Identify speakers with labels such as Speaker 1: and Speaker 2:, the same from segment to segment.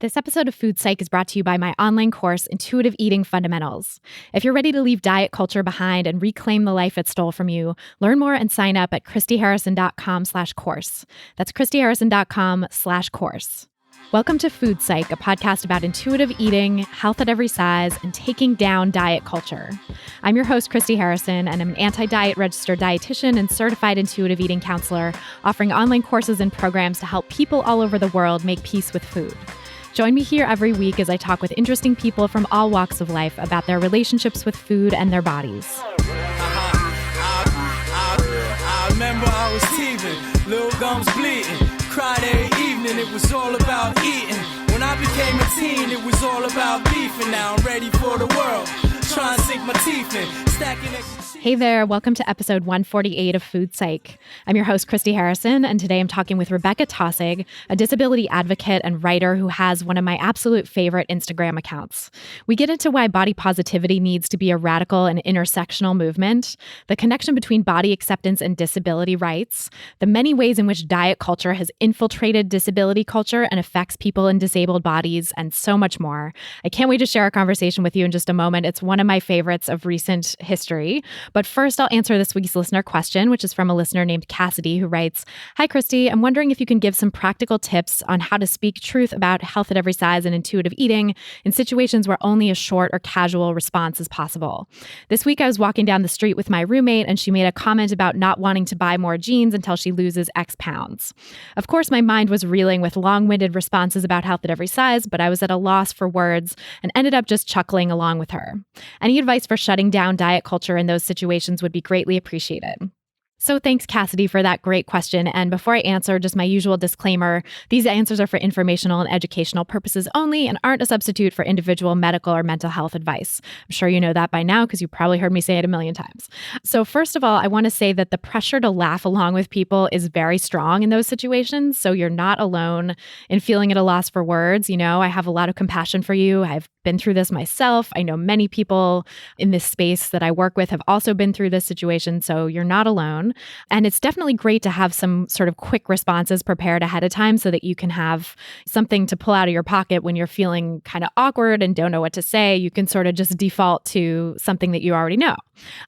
Speaker 1: This episode of Food Psych is brought to you by my online course, Intuitive Eating Fundamentals. If you're ready to leave diet culture behind and reclaim the life it stole from you, learn more and sign up at christyharrison.com/course. That's christyharrison.com/course. Welcome to Food Psych, a podcast about intuitive eating, health at every size, and taking down diet culture. I'm your host, Christy Harrison, and I'm an anti-diet registered dietitian and certified intuitive eating counselor, offering online courses and programs to help people all over the world make peace with food. Join me here every week as I talk with interesting people from all walks of life about their relationships with food and their bodies.
Speaker 2: I remember I was teething, little gums bleeding, cried every evening, it was all about eating. When I became a teen, it was all about beefing. Now I'm ready for the world, trying to sink my teeth in, stacking extra.
Speaker 1: Hey there, welcome to episode 148 of Food Psych. I'm your host, Christy Harrison, and today I'm talking with Rebekah Taussig, a disability advocate and writer who has one of my absolute favorite Instagram accounts. We get into why body positivity needs to be a radical and intersectional movement, the connection between body acceptance and disability rights, the many ways in which diet culture has infiltrated disability culture and affects people in disabled bodies, and so much more. I can't wait to share our conversation with you in just a moment. It's one of my favorites of recent history. But first, I'll answer this week's listener question, which is from a listener named Cassidy, who writes, "Hi, Christy. I'm wondering if you can give some practical tips on how to speak truth about health at every size and intuitive eating in situations where only a short or casual response is possible. This week, I was walking down the street with my roommate, and she made a comment about not wanting to buy more jeans until she loses X pounds. Of course, my mind was reeling with long-winded responses about health at every size, but I was at a loss for words and ended up just chuckling along with her. Any advice for shutting down diet culture in those situations would be greatly appreciated." So thanks, Cassidy, for that great question. And before I answer, just my usual disclaimer, these answers are for informational and educational purposes only and aren't a substitute for individual medical or mental health advice. I'm sure you know that by now because you probably heard me say it a million times. So first of all, I want to say that the pressure to laugh along with people is very strong in those situations. So you're not alone in feeling at a loss for words. You know, I have a lot of compassion for you. I've been through this myself. I know many people in this space that I work with have also been through this situation. So you're not alone. And it's definitely great to have some sort of quick responses prepared ahead of time so that you can have something to pull out of your pocket when you're feeling kind of awkward and don't know what to say. You can sort of just default to something that you already know.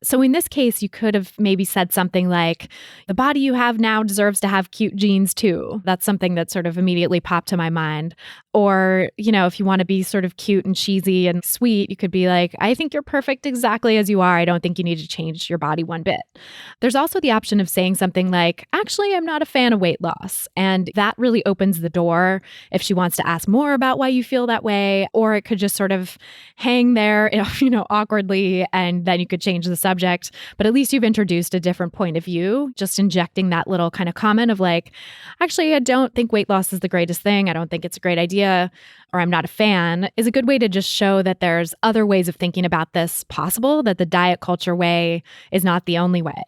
Speaker 1: So in this case, you could have maybe said something like, "The body you have now deserves to have cute jeans too." That's something that sort of immediately popped to my mind. Or, you know, if you want to be sort of cute and cheesy and sweet, you could be like, "I think you're perfect exactly as you are. I don't think you need to change your body one bit." There's also the option of saying something like, "Actually, I'm not a fan of weight loss." And that really opens the door if she wants to ask more about why you feel that way. Or it could just sort of hang there, you know, awkwardly, and then you could change the subject. But at least you've introduced a different point of view, just injecting that little kind of comment of like, "Actually, I don't think weight loss is the greatest thing. I don't think it's a great idea," or "I'm not a fan," is a good way to just show that there's other ways of thinking about this possible, that the diet culture way is not the only way.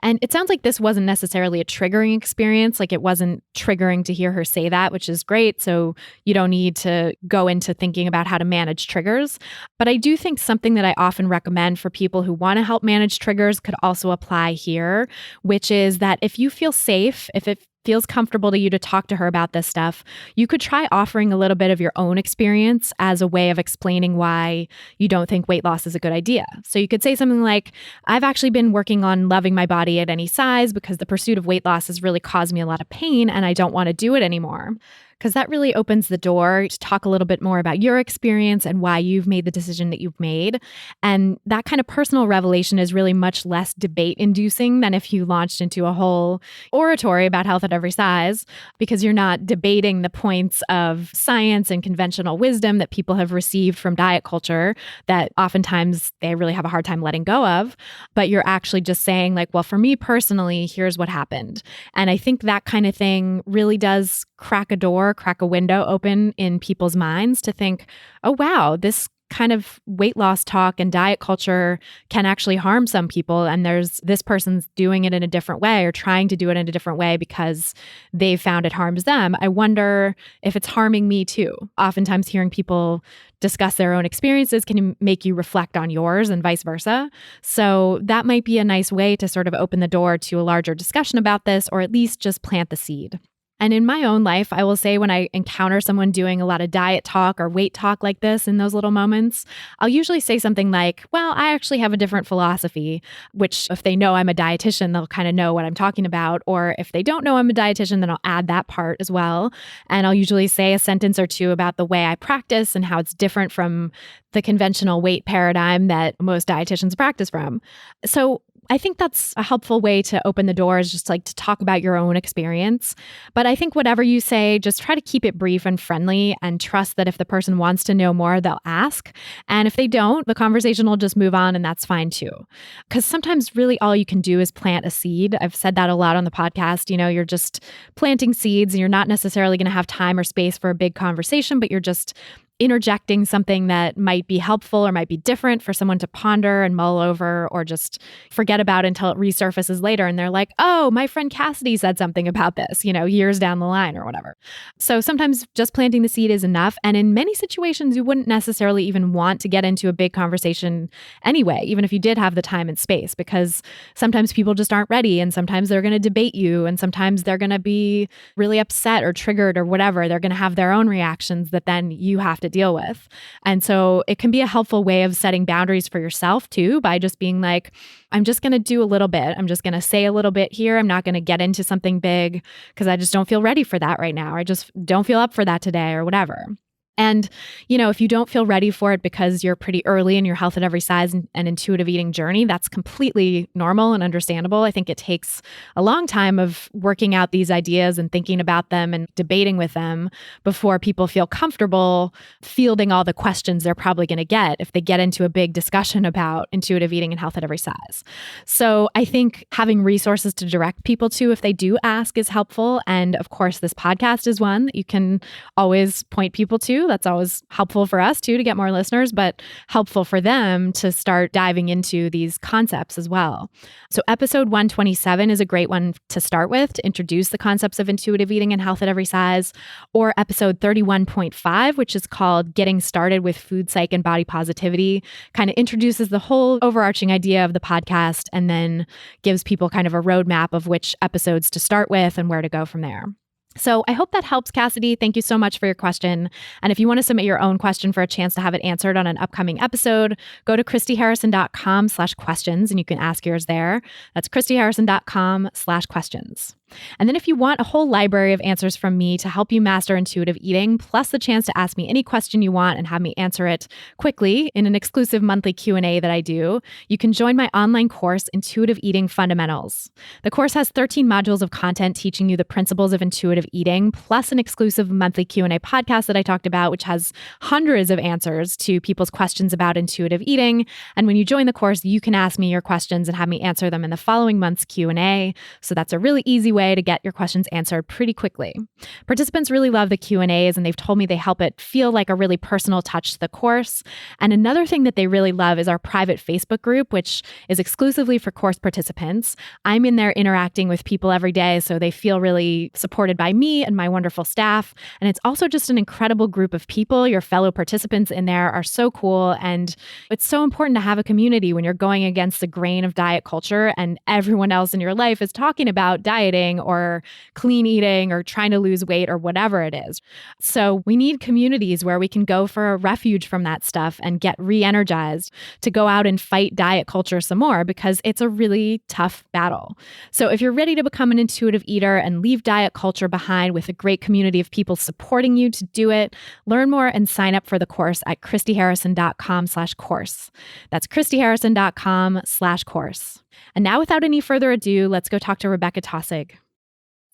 Speaker 1: And it sounds like this wasn't necessarily a triggering experience, like it wasn't triggering to hear her say that, which is great. So you don't need to go into thinking about how to manage triggers. But I do think something that I often recommend for people who want to help manage triggers could also apply here, which is that if you feel safe, if it feels comfortable to you to talk to her about this stuff, you could try offering a little bit of your own experience as a way of explaining why you don't think weight loss is a good idea. So you could say something like, "I've actually been working on loving my body at any size because the pursuit of weight loss has really caused me a lot of pain and I don't want to do it anymore." Because that really opens the door to talk a little bit more about your experience and why you've made the decision that you've made. And that kind of personal revelation is really much less debate-inducing than if you launched into a whole oratory about health at every size, because you're not debating the points of science and conventional wisdom that people have received from diet culture that oftentimes they really have a hard time letting go of. But you're actually just saying like, "Well, for me personally, here's what happened." And I think that kind of thing really does crack a window open in people's minds to think, "Oh, wow, this kind of weight loss talk and diet culture can actually harm some people. And there's this person's doing it in a different way or trying to do it in a different way because they found it harms them. I wonder if it's harming me too." Oftentimes hearing people discuss their own experiences can make you reflect on yours and vice versa. So that might be a nice way to sort of open the door to a larger discussion about this, or at least just plant the seed. And in my own life, I will say when I encounter someone doing a lot of diet talk or weight talk like this in those little moments, I'll usually say something like, well, I actually have a different philosophy, which if they know I'm a dietitian, they'll kind of know what I'm talking about. Or if they don't know I'm a dietitian, then I'll add that part as well. And I'll usually say a sentence or two about the way I practice and how it's different from the conventional weight paradigm that most dietitians practice from. So I think that's a helpful way to open the doors, just like to talk about your own experience. But I think whatever you say, just try to keep it brief and friendly and trust that if the person wants to know more, they'll ask. And if they don't, the conversation will just move on and that's fine too. Because sometimes really all you can do is plant a seed. I've said that a lot on the podcast. You're just planting seeds and you're not necessarily going to have time or space for a big conversation, but you're just interjecting something that might be helpful or might be different for someone to ponder and mull over or just forget about until it resurfaces later. And they're like, oh, my friend Cassidy said something about this, years down the line or whatever. So sometimes just planting the seed is enough. And in many situations, you wouldn't necessarily even want to get into a big conversation anyway, even if you did have the time and space, because sometimes people just aren't ready. And sometimes they're going to debate you. And sometimes they're going to be really upset or triggered or whatever. They're going to have their own reactions that then you have to deal with. And so it can be a helpful way of setting boundaries for yourself too, by just being like, I'm just going to do a little bit. I'm just going to say a little bit here. I'm not going to get into something big because I just don't feel ready for that right now. I just don't feel up for that today or whatever. And, if you don't feel ready for it because you're pretty early in your health at every size and intuitive eating journey, that's completely normal and understandable. I think it takes a long time of working out these ideas and thinking about them and debating with them before people feel comfortable fielding all the questions they're probably going to get if they get into a big discussion about intuitive eating and health at every size. So I think having resources to direct people to if they do ask is helpful. And of course, this podcast is one that you can always point people to. That's always helpful for us too, to get more listeners, but helpful for them to start diving into these concepts as well. So episode 127 is a great one to start with to introduce the concepts of intuitive eating and health at every size, or episode 31.5, which is called Getting Started with Food Psych and Body Positivity, kind of introduces the whole overarching idea of the podcast and then gives people kind of a roadmap of which episodes to start with and where to go from there. So I hope that helps, Cassidy. Thank you so much for your question. And if you want to submit your own question for a chance to have it answered on an upcoming episode, go to christyharrison.com/questions and you can ask yours there. That's christyharrison.com/questions. And then if you want a whole library of answers from me to help you master intuitive eating, plus the chance to ask me any question you want and have me answer it quickly in an exclusive monthly Q&A that I do, you can join my online course, Intuitive Eating Fundamentals. The course has 13 modules of content teaching you the principles of intuitive eating, plus an exclusive monthly Q&A podcast that I talked about, which has hundreds of answers to people's questions about intuitive eating. And when you join the course, you can ask me your questions and have me answer them in the following month's Q&A. So that's a really easy way to get your questions answered pretty quickly. Participants really love the Q&As and they've told me they help it feel like a really personal touch to the course. And another thing that they really love is our private Facebook group, which is exclusively for course participants. I'm in there interacting with people every day, so they feel really supported by me and my wonderful staff. And it's also just an incredible group of people. Your fellow participants in there are so cool. And it's so important to have a community when you're going against the grain of diet culture and everyone else in your life is talking about dieting or clean eating or trying to lose weight or whatever it is. So we need communities where we can go for a refuge from that stuff and get re-energized to go out and fight diet culture some more, because it's a really tough battle. So if you're ready to become an intuitive eater and leave diet culture behind with a great community of people supporting you to do it, learn more and sign up for the course at christyharrison.com/course. That's christyharrison.com/course. And now, without any further ado, let's go talk to Rebekah Taussig.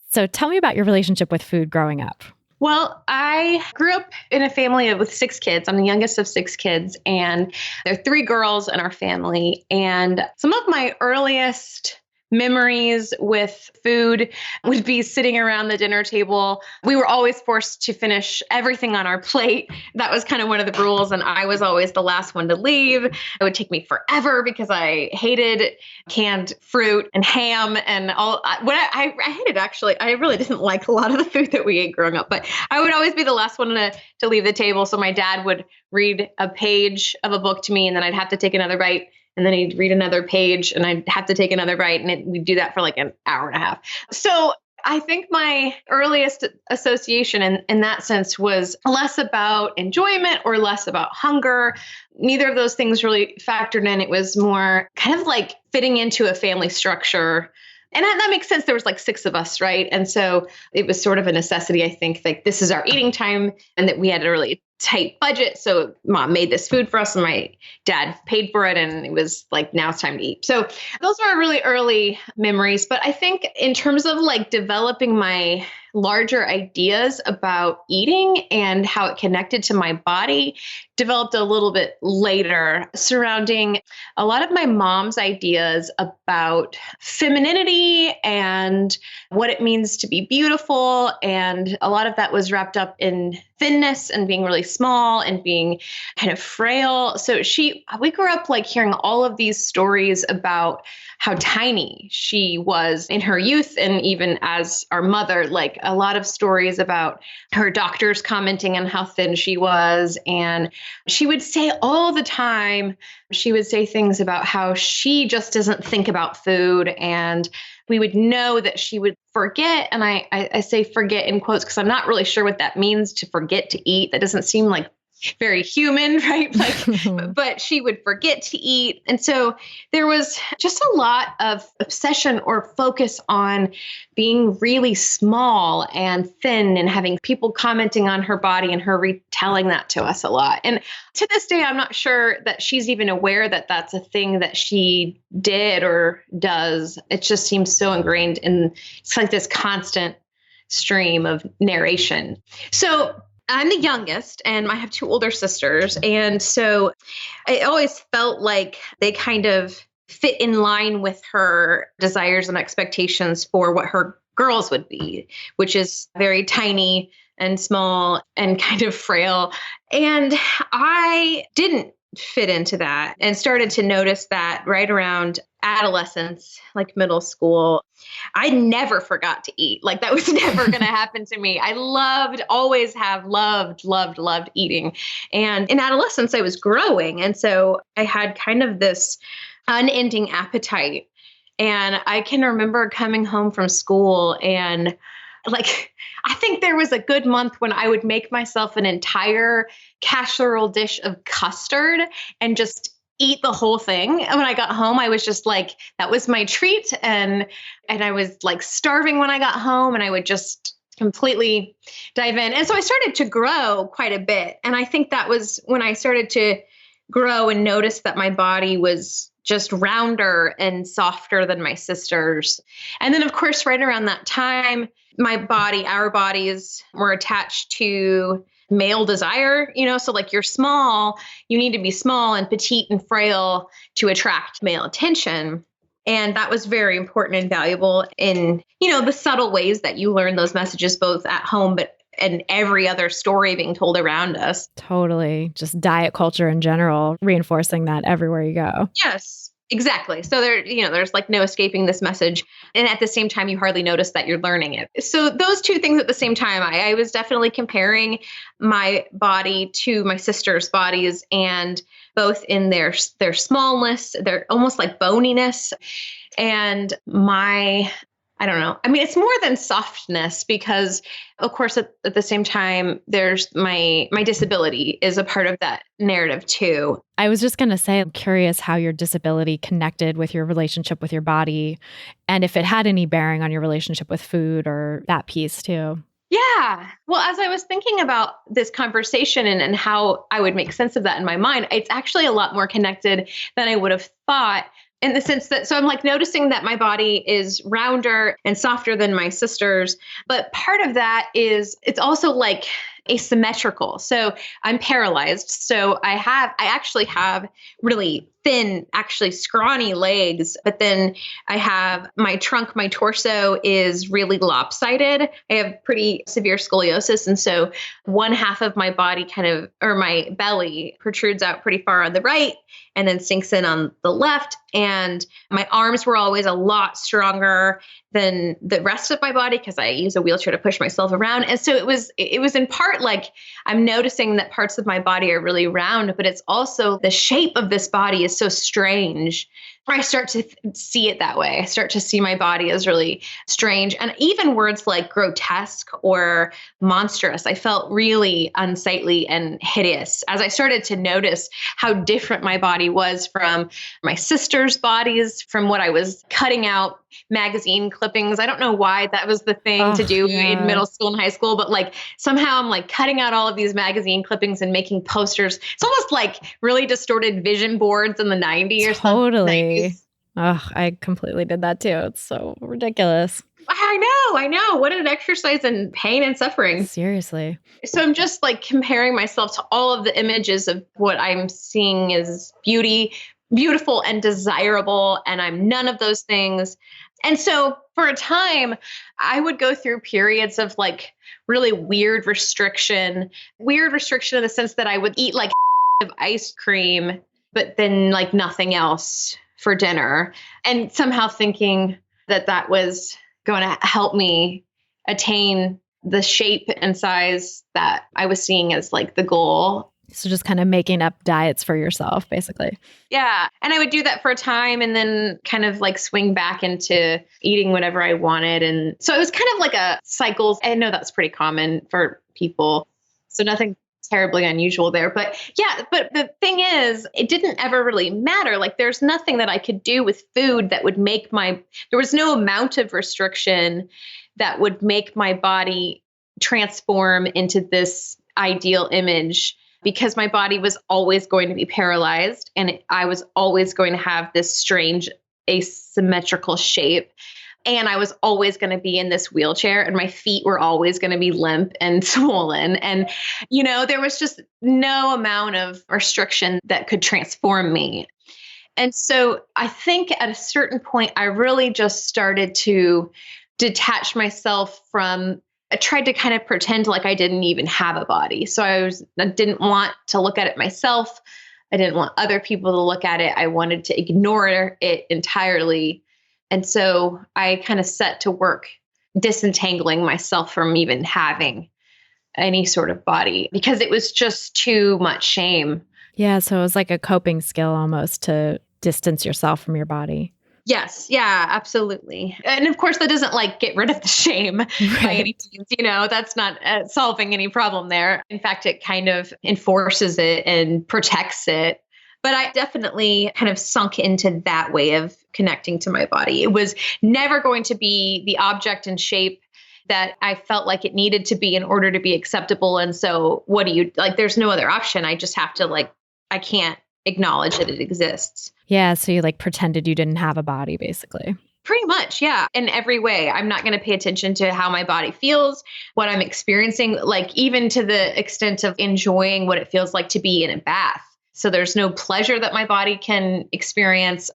Speaker 1: So tell me about your relationship with food growing up.
Speaker 3: Well, I grew up in a family with 6 kids. I'm the youngest of 6 kids, and there are 3 girls in our family. And some of my earliest memories with food would be sitting around the dinner table. We were always forced to finish everything on our plate. That was kind of one of the rules. And I was always the last one to leave. It would take me forever because I hated canned fruit and ham and all. I hated, actually, I really didn't like a lot of the food that we ate growing up, but I would always be the last one to leave the table. So my dad would read a page of a book to me and then I'd have to take another bite. And then he'd read another page and I'd have to take another bite. And we'd do that for like an hour and a half. So I think my earliest association in that sense was less about enjoyment or less about hunger. Neither of those things really factored in. It was more kind of like fitting into a family structure. And that makes sense. There was like 6 of us, right? And so it was sort of a necessity, I think, like this is our eating time and that we had a really tight budget. So mom made this food for us and my dad paid for it. And it was like, now it's time to eat. So those are really early memories. But I think in terms of like developing my larger ideas about eating and how it connected to my body developed a little bit later, surrounding a lot of my mom's ideas about femininity and what it means to be beautiful. And a lot of that was wrapped up in thinness and being really small and being kind of frail. So we grew up like hearing all of these stories about how tiny she was in her youth. And even as our mother, like a lot of stories about her doctors commenting on how thin she was. And she would say all the time, she would say things about how she just doesn't think about food. And we would know that she would forget. And I say forget in quotes because I'm not really sure what that means, to forget to eat. That doesn't seem like very human, right? Like, but she would forget to eat. And so there was just a lot of obsession or focus on being really small and thin and having people commenting on her body and her retelling that to us a lot. And to this day, I'm not sure that she's even aware that that's a thing that she did or does. It just seems so ingrained in, it's like this constant stream of narration. So I'm the youngest and I have 2 older sisters. And so I always felt like they kind of fit in line with her desires and expectations for what her girls would be, which is very tiny and small and kind of frail. And I didn't fit into that and started to notice that right around adolescence, like middle school. I never forgot to eat. Like that was never going to happen to me. I always have loved eating. And in adolescence, I was growing. And so I had kind of this unending appetite. And I can remember coming home from school and like, I think there was a good month when I would make myself an entire casserole dish of custard and just eat the whole thing. And when I got home, I was just like, that was my treat. And I was like starving when I got home and I would just completely dive in. And so I started to grow quite a bit. And I think that was when I started to grow and notice that my body was just rounder and softer than my sister's. And then of course, right around that time, our bodies were attached to male desire, so like you're small, you need to be small and petite and frail to attract male attention. And that was very important and valuable in, the subtle ways that you learn those messages, both at home, and every other story being told around us.
Speaker 1: Totally. Just diet culture in general, reinforcing that everywhere you go.
Speaker 3: Yes. Exactly. So there's like no escaping this message. And at the same time, you hardly notice that you're learning it. So those 2 things at the same time, I was definitely comparing my body to my sister's bodies, and both in their smallness, their almost like boniness, and I don't know. I mean, it's more than softness because, of course, at the same time, there's my disability is a part of that narrative too.
Speaker 1: I was just going to say, I'm curious how your disability connected with your relationship with your body and if it had any bearing on your relationship with food or that piece too.
Speaker 3: Yeah. Well, as I was thinking about this conversation and how I would make sense of that in my mind, it's actually a lot more connected than I would have thought. In the sense that, so I'm like noticing that my body is rounder and softer than my sister's, but part of that is it's also like asymmetrical. So I'm paralyzed. So I actually have really thin, actually scrawny legs, but then I have my torso is really lopsided. I have pretty severe scoliosis. And so one half of my body or my belly protrudes out pretty far on the right and then sinks in on the left. And my arms were always a lot stronger than the rest of my body because I use a wheelchair to push myself around. And so it was in part like I'm noticing that parts of my body are really round, but it's also the shape of this body is so strange. I start to see it that way. I start to see my body as really strange. And even words like grotesque or monstrous, I felt really unsightly and hideous as I started to notice how different my body was from my sister's bodies, from what I was cutting out magazine clippings. I don't know why that was the thing to do in middle school and high school, but like somehow I'm like cutting out all of these magazine clippings and making posters. It's almost like really distorted vision boards in the 90s or something.
Speaker 1: Totally. Oh, I completely did that too. It's so ridiculous.
Speaker 3: I know. What an exercise in pain and suffering.
Speaker 1: Seriously.
Speaker 3: So I'm just like comparing myself to all of the images of what I'm seeing as beautiful and desirable. And I'm none of those things. And so for a time, I would go through periods of like really weird restriction in the sense that I would eat like of ice cream, but then like nothing else for dinner, and somehow thinking that that was going to help me attain the shape and size that I was seeing as like the goal.
Speaker 1: So just kind of making up diets for yourself, basically.
Speaker 3: Yeah. And I would do that for a time and then kind of like swing back into eating whatever I wanted. And so it was kind of like a cycle. I know that's pretty common for people. So nothing terribly unusual there. But yeah, but the thing is, it didn't ever really matter. Like there's nothing that I could do with food that would there was no amount of restriction that would make my body transform into this ideal image, because my body was always going to be paralyzed and I was always going to have this strange asymmetrical shape. And I was always going to be in this wheelchair and my feet were always going to be limp and swollen. And, there was just no amount of restriction that could transform me. And so I think at a certain point, I really just started to detach myself from, I tried to kind of pretend like I didn't even have a body. So I didn't want to look at it myself. I didn't want other people to look at it. I wanted to ignore it entirely. And so I kind of set to work disentangling myself from even having any sort of body because it was just too much shame.
Speaker 1: Yeah. So it was like a coping skill almost to distance yourself from your body.
Speaker 3: Yes. Yeah, absolutely. And of course, that doesn't like get rid of the shame by any means. That's not solving any problem there. In fact, it kind of enforces it and protects it. But I definitely kind of sunk into that way of connecting to my body. It was never going to be the object and shape that I felt like it needed to be in order to be acceptable. And so there's no other option. I just have to I can't acknowledge that it exists.
Speaker 1: Yeah. So you pretended you didn't have a body, basically.
Speaker 3: Pretty much. Yeah. In every way. I'm not going to pay attention to how my body feels, what I'm experiencing, even to the extent of enjoying what it feels like to be in a bath. So there's no pleasure that my body can experience.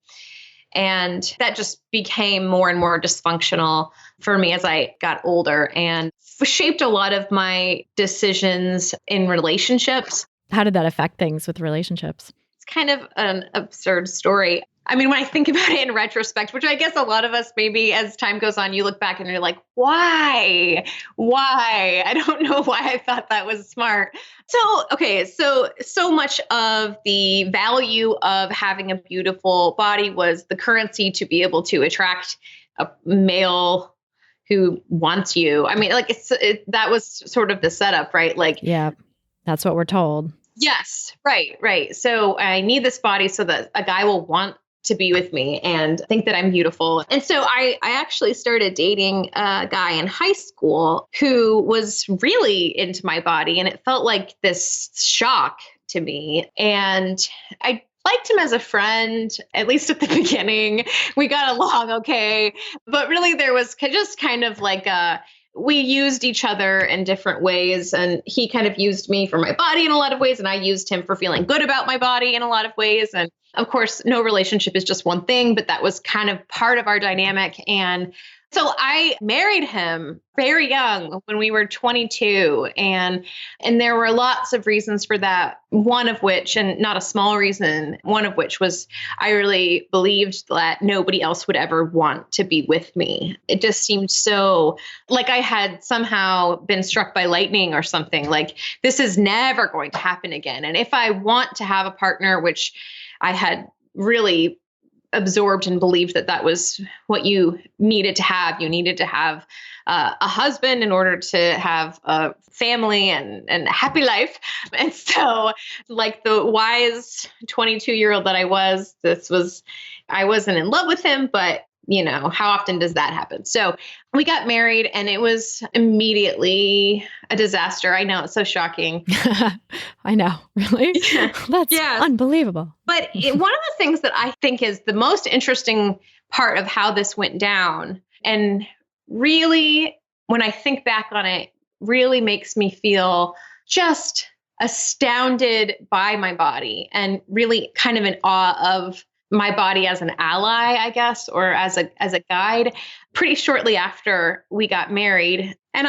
Speaker 3: And that just became more and more dysfunctional for me as I got older and shaped a lot of my decisions in relationships.
Speaker 1: How did that affect things with relationships?
Speaker 3: It's kind of an absurd story. I mean, when I think about it in retrospect, which I guess a lot of us, maybe as time goes on, you look back and you're like, why? I don't know why I thought that was smart. So, okay. So much of the value of having a beautiful body was the currency to be able to attract a male who wants you. I mean, that was sort of the setup, right?
Speaker 1: Yeah, that's what we're told.
Speaker 3: Yes. Right. So I need this body so that a guy will want to be with me and think that I'm beautiful. And so I actually started dating a guy in high school who was really into my body. And it felt like this shock to me. And I liked him as a friend, at least at the beginning. We got along okay. But really there was just kind of we used each other in different ways, and he kind of used me for my body in a lot of ways, and I used him for feeling good about my body in a lot of ways. And of course, no relationship is just one thing, but that was kind of part of our dynamic. And so I married him very young when we were 22. And there were lots of reasons for that. One of which, and not a small reason, one of which was I really believed that nobody else would ever want to be with me. It just seemed so like I had somehow been struck by lightning or something. Like this is never going to happen again. And if I want to have a partner, which I had really absorbed and believed that that was what you needed to have. You needed to have a husband in order to have a family and a happy life. And so, like the wise 22-year-old that I was, I wasn't in love with him, but how often does that happen? So we got married and it was immediately a disaster. I know, it's so shocking.
Speaker 1: I know, really? That's unbelievable.
Speaker 3: But one of the things that I think is the most interesting part of how this went down, and really, when I think back on it, really makes me feel just astounded by my body and really kind of in awe of my body as an ally, I guess, or as a guide. Pretty shortly after we got married, and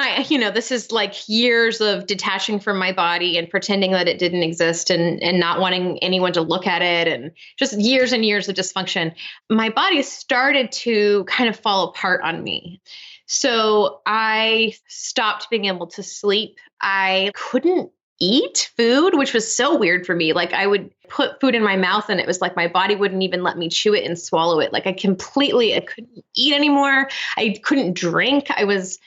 Speaker 3: this is like years of detaching from my body and pretending that it didn't exist and not wanting anyone to look at it, and just years and years of dysfunction. My body started to kind of fall apart on me. So I stopped being able to sleep. I couldn't eat food, which was so weird for me. Like I would put food in my mouth and it was like my body wouldn't even let me chew it and swallow it. Like I couldn't eat anymore. I couldn't drink. I was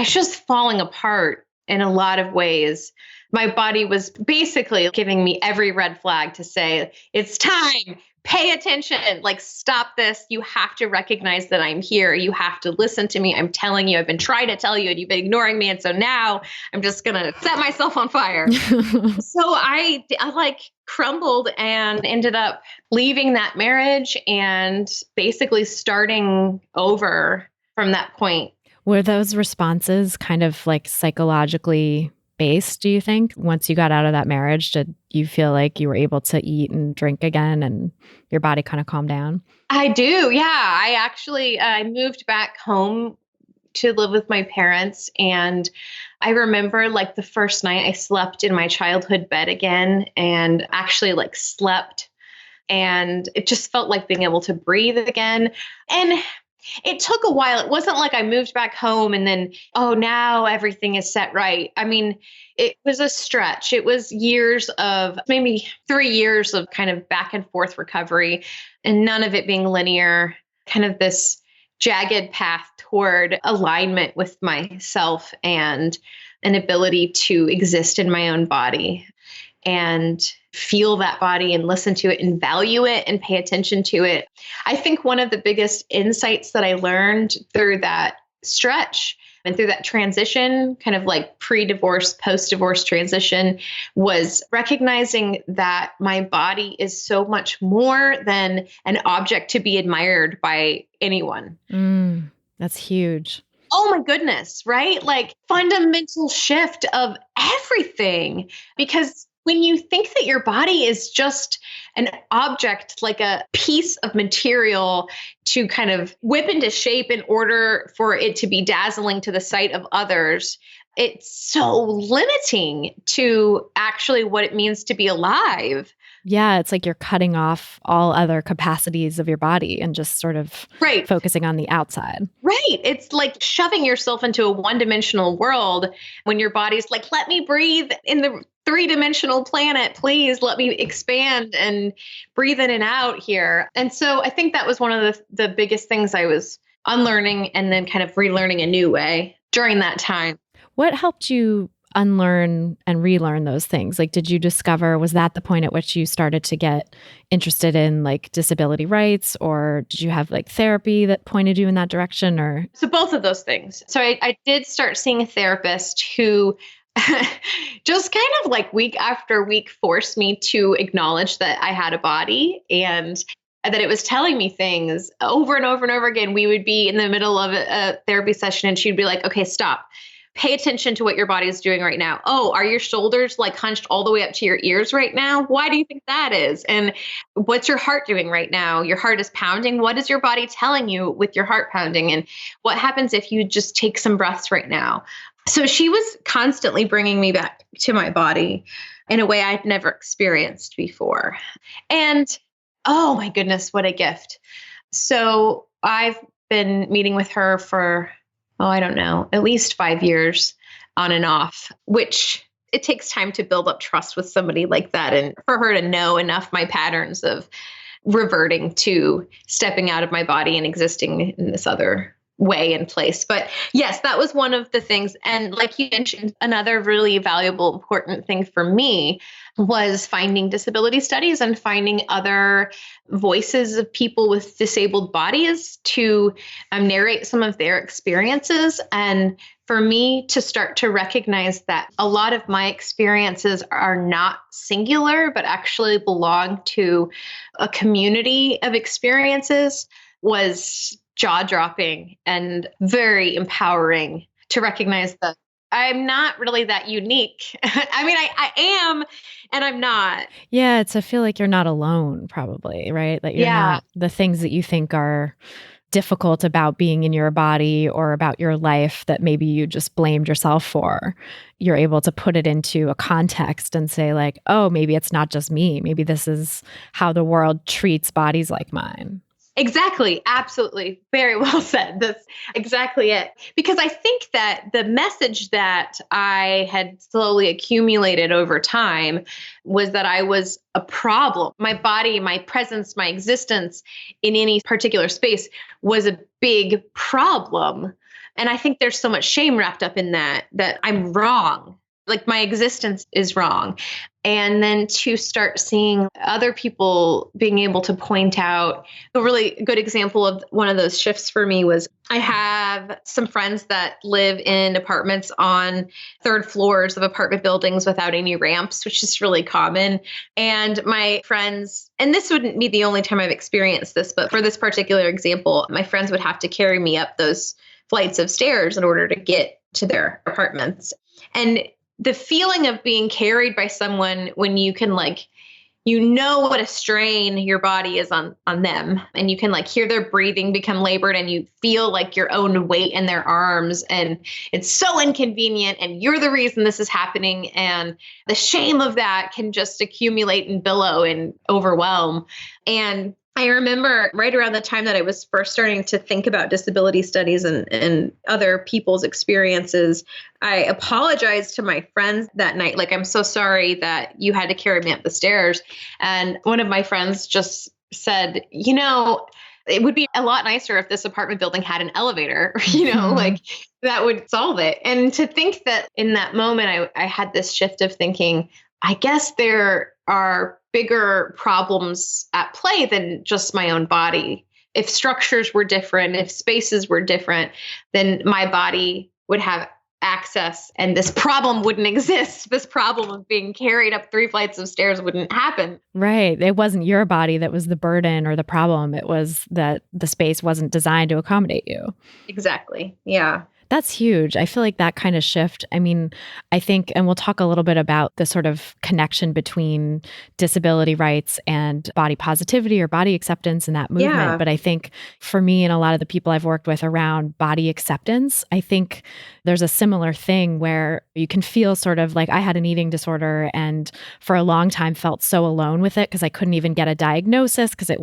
Speaker 3: just falling apart in a lot of ways. My body was basically giving me every red flag to say, it's time. Pay attention, like stop this. You have to recognize that I'm here. You have to listen to me. I'm telling you, I've been trying to tell you and you've been ignoring me. And so now I'm just going to set myself on fire. So I like crumbled and ended up leaving that marriage and basically starting over from that point.
Speaker 1: Were those responses kind of like psychologically based, do you think? Once you got out of that marriage, did you feel like you were able to eat and drink again and your body kind of calmed down?
Speaker 3: I do. Yeah. I moved back home to live with my parents. And I remember like the first night I slept in my childhood bed again and actually like slept. And it just felt like being able to breathe again. And it took a while. It wasn't like I moved back home and then, now everything is set right. I mean, it was a stretch. It was maybe 3 years of kind of back and forth recovery and none of it being linear, kind of this jagged path toward alignment with myself and an ability to exist in my own body and feel that body and listen to it and value it and pay attention to it. I think one of the biggest insights that I learned through that stretch and through that transition, kind of like pre-divorce, post-divorce transition, was recognizing that my body is so much more than an object to be admired by anyone.
Speaker 1: That's huge.
Speaker 3: Oh my goodness, right? Like fundamental shift of everything. Because when you think that your body is just an object, like a piece of material to kind of whip into shape in order for it to be dazzling to the sight of others, it's so limiting to actually what it means to be alive.
Speaker 1: Yeah, it's like you're cutting off all other capacities of your body and just sort of focusing on the outside.
Speaker 3: Right. It's like shoving yourself into a one-dimensional world when your body's like, let me breathe in the three-dimensional planet. Please let me expand and breathe in and out here. And so I think that was one of the biggest things I was unlearning and then kind of relearning a new way during that time.
Speaker 1: What helped you unlearn and relearn those things? Like, did you discover, was that the point at which you started to get interested in like disability rights, or did you have like therapy that pointed you in that direction? Or
Speaker 3: so both of those things. So I did start seeing a therapist who just kind of like week after week forced me to acknowledge that I had a body and that it was telling me things over and over and over again. We would be in the middle of a therapy session and she'd be like, okay, stop. Pay attention to what your body is doing right now. Oh, are your shoulders like hunched all the way up to your ears right now? Why do you think that is? And what's your heart doing right now? Your heart is pounding. What is your body telling you with your heart pounding? And what happens if you just take some breaths right now? So she was constantly bringing me back to my body in a way I'd never experienced before. And oh my goodness, what a gift. So I've been meeting with her for I don't know, at least 5 years on and off, which it takes time to build up trust with somebody like that. And for her to know enough my patterns of reverting to stepping out of my body and existing in this other way and place. But yes, that was one of the things. And like you mentioned, another really valuable, important thing for me was finding disability studies and finding other voices of people with disabled bodies to narrate some of their experiences. And for me to start to recognize that a lot of my experiences are not singular, but actually belong to a community of experiences was jaw-dropping and very empowering to recognize that I'm not really that unique. I mean, I am, and I'm not.
Speaker 1: Yeah, I feel like you're not alone, probably, right? That you're not the things that you think are difficult about being in your body or about your life that maybe you just blamed yourself for. You're able to put it into a context and say like, oh, maybe it's not just me. Maybe this is how the world treats bodies like mine.
Speaker 3: Exactly. Absolutely. Very well said. That's exactly it. Because I think that the message that I had slowly accumulated over time was that I was a problem. My body, my presence, my existence in any particular space was a big problem. And I think there's so much shame wrapped up in that I'm wrong. Like my existence is wrong. And then to start seeing other people being able to point out a really good example of one of those shifts for me was I have some friends that live in apartments on third floors of apartment buildings without any ramps, which is really common. And my friends, and this wouldn't be the only time I've experienced this, but for this particular example, my friends would have to carry me up those flights of stairs in order to get to their apartments. And the feeling of being carried by someone when you can what a strain your body is on them, and you can hear their breathing become labored, and you feel like your own weight in their arms, and it's so inconvenient, and you're the reason this is happening. And the shame of that can just accumulate and billow and overwhelm. And I remember right around the time that I was first starting to think about disability studies and other people's experiences, I apologized to my friends that night. Like, I'm so sorry that you had to carry me up the stairs. And one of my friends just said, it would be a lot nicer if this apartment building had an elevator, that would solve it. And to think that in that moment, I had this shift of thinking, I guess there are bigger problems at play than just my own body. If structures were different, if spaces were different, then my body would have access and this problem wouldn't exist. This problem of being carried up 3 flights of stairs wouldn't happen.
Speaker 1: Right. It wasn't your body that was the burden or the problem. It was that the space wasn't designed to accommodate you.
Speaker 3: Exactly. Yeah.
Speaker 1: That's huge. I feel like that kind of shift, I think, and we'll talk a little bit about the sort of connection between disability rights and body positivity or body acceptance in that movement.
Speaker 3: Yeah.
Speaker 1: But I think for me and a lot of the people I've worked with around body acceptance, I think there's a similar thing where you can feel sort of like I had an eating disorder and for a long time felt so alone with it because I couldn't even get a diagnosis because it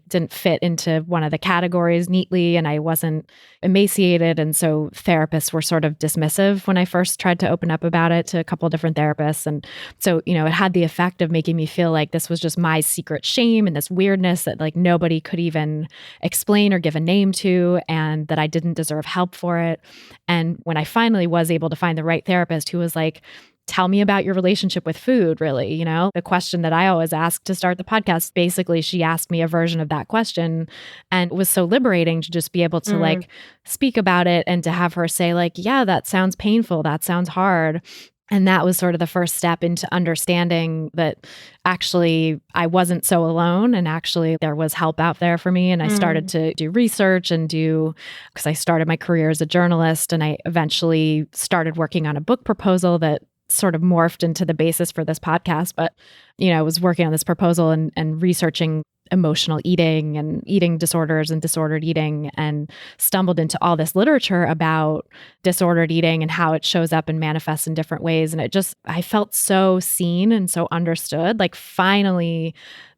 Speaker 1: didn't fit into one of the categories neatly and I wasn't emaciated. And so therapists were sort of dismissive when I first tried to open up about it to a couple of different therapists. And so, it had the effect of making me feel like this was just my secret shame and this weirdness that nobody could even explain or give a name to, and that I didn't deserve help for it. And when I finally was able to find the right therapist who was like, tell me about your relationship with food, really. The question that I always ask to start the podcast, basically, she asked me a version of that question. And it was so liberating to just be able to speak about it and to have her say yeah, that sounds painful. That sounds hard. And that was sort of the first step into understanding that actually I wasn't so alone and actually there was help out there for me. And I started to do research because I started my career as a journalist and I eventually started working on a book proposal that sort of morphed into the basis for this podcast. But, I was working on this proposal and researching emotional eating and eating disorders and disordered eating and stumbled into all this literature about disordered eating and how it shows up and manifests in different ways. And I felt so seen and so understood. Finally,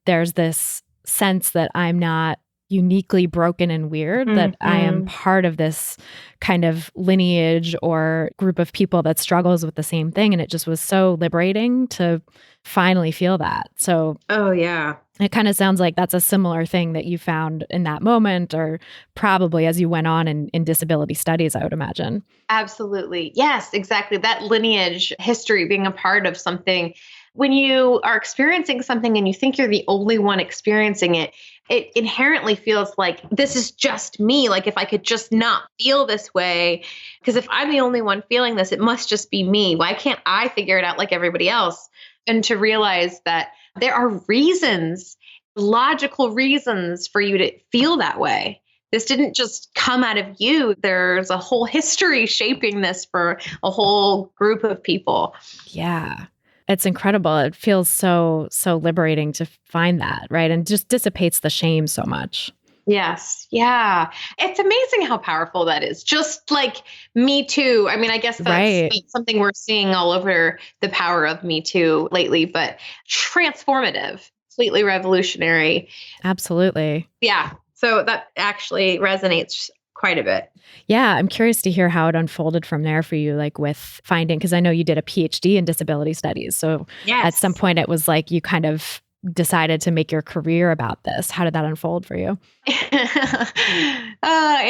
Speaker 1: there's this sense that I'm not uniquely broken and weird, that I am
Speaker 3: Mhm.
Speaker 1: part of this kind of lineage or group of people that struggles with the same thing. And it just was so liberating to finally feel that. So
Speaker 3: Oh, yeah.
Speaker 1: it kind of sounds like that's a similar thing that you found in that moment, or probably as you went on in disability studies, I would imagine.
Speaker 3: Absolutely. Yes, exactly. That lineage history, being a part of something. When you are experiencing something and you think you're the only one experiencing it, it inherently feels like this is just me. Like if I could just not feel this way, because if I'm the only one feeling this, it must just be me. Why can't I figure it out like everybody else? And to realize that there are reasons, logical reasons for you to feel that way. This didn't just come out of you. There's a whole history shaping this for a whole group of people.
Speaker 1: Yeah. It's incredible. It feels so liberating to find that, right? And just dissipates the shame so much.
Speaker 3: Yes. Yeah. It's amazing how powerful that is. Just like Me Too. I mean, I guess that's
Speaker 1: Right.
Speaker 3: something we're seeing all over the power of Me Too lately, but transformative, completely revolutionary.
Speaker 1: Absolutely.
Speaker 3: Yeah. So that actually resonates quite a bit.
Speaker 1: Yeah, I'm curious to hear how it unfolded from there for you, like with finding, because I know you did a PhD in disability studies. So at some
Speaker 3: Yes.
Speaker 1: point, it was like you kind of decided to make your career about this. How did that unfold for you?
Speaker 3: In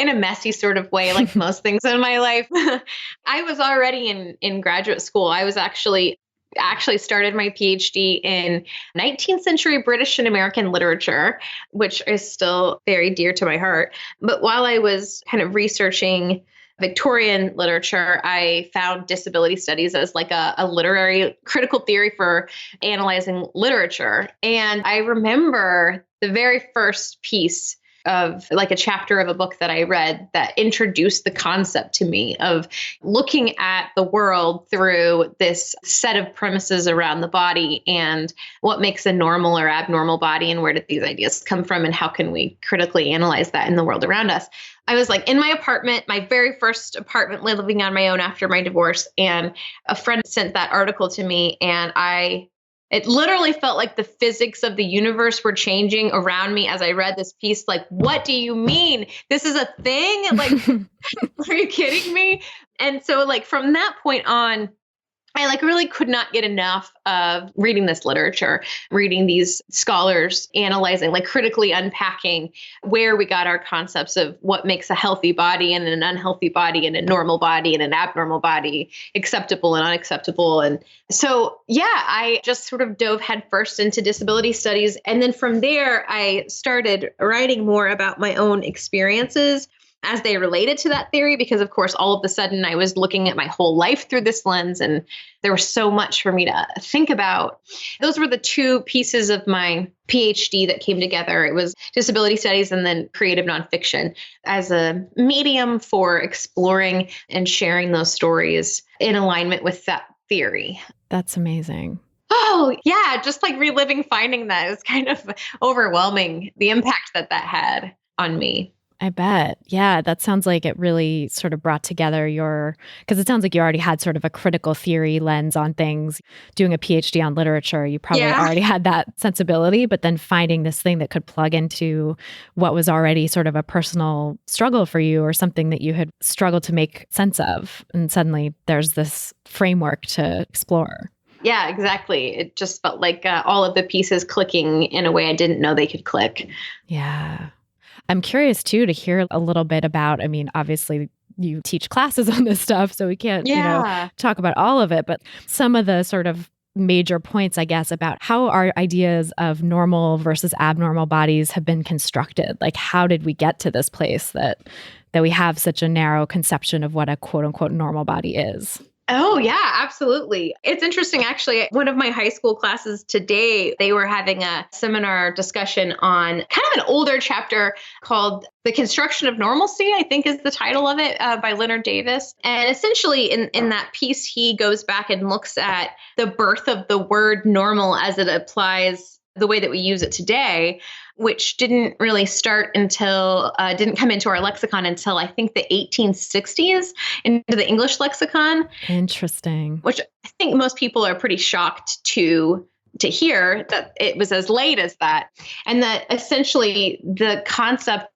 Speaker 3: a messy sort of way, like most things in my life. I was already in graduate school. I was actually started my PhD in 19th century British and American literature, which is still very dear to my heart. But while I was kind of researching Victorian literature, I found disability studies as like a literary critical theory for analyzing literature. And I remember the very first piece of like a chapter of a book that I read that introduced the concept to me of looking at the world through this set of premises around the body and what makes a normal or abnormal body and where did these ideas come from and how can we critically analyze that in the world around us. I was like in my apartment, my very first apartment, living on my own after my divorce, and a friend sent that article to me, and it literally felt like the physics of the universe were changing around me as I read this piece. Like, what do you mean? This is a thing? Like, are you kidding me? And so, like, from that point on, I like really could not get enough of reading this literature, reading these scholars, analyzing, like critically unpacking where we got our concepts of what makes a healthy body and an unhealthy body and a normal body and an abnormal body, acceptable and unacceptable. And so, yeah, I just sort of dove headfirst into disability studies. And then from there, I started writing more about my own experiences as they related to that theory, because of course, all of a sudden I was looking at my whole life through this lens and there was so much for me to think about. Those were the two pieces of my PhD that came together. It was disability studies and then creative nonfiction as a medium for exploring and sharing those stories in alignment with that theory.
Speaker 1: That's amazing.
Speaker 3: Oh, yeah. Just like reliving finding that is kind of overwhelming, the impact that had on me.
Speaker 1: I bet. Yeah, that sounds like it really sort of brought together because it sounds like you already had sort of a critical theory lens on things. Doing a PhD on literature, you probably already had that sensibility, but then finding this thing that could plug into what was already sort of a personal struggle for you or something that you had struggled to make sense of. And suddenly there's this framework to explore.
Speaker 3: Yeah, exactly. It just felt like all of the pieces clicking in a way I didn't know they could click.
Speaker 1: Yeah. I'm curious too to hear a little bit about, I mean, obviously you teach classes on this stuff, so we can't, talk about all of it, but some of the sort of major points, I guess, about how our ideas of normal versus abnormal bodies have been constructed. Like, how did we get to this place that we have such a narrow conception of what a quote unquote normal body is?
Speaker 3: Oh, yeah, absolutely. It's interesting. Actually, one of my high school classes today, they were having a seminar discussion on kind of an older chapter called The Construction of Normalcy, I think is the title of it, by Leonard Davis. And essentially in that piece, he goes back and looks at the birth of the word normal as it applies the way that we use it today, which didn't really start until, didn't come into our lexicon until I think the 1860s into the English lexicon.
Speaker 1: Interesting.
Speaker 3: Which I think most people are pretty shocked to to hear that it was as late as that. And that essentially the concept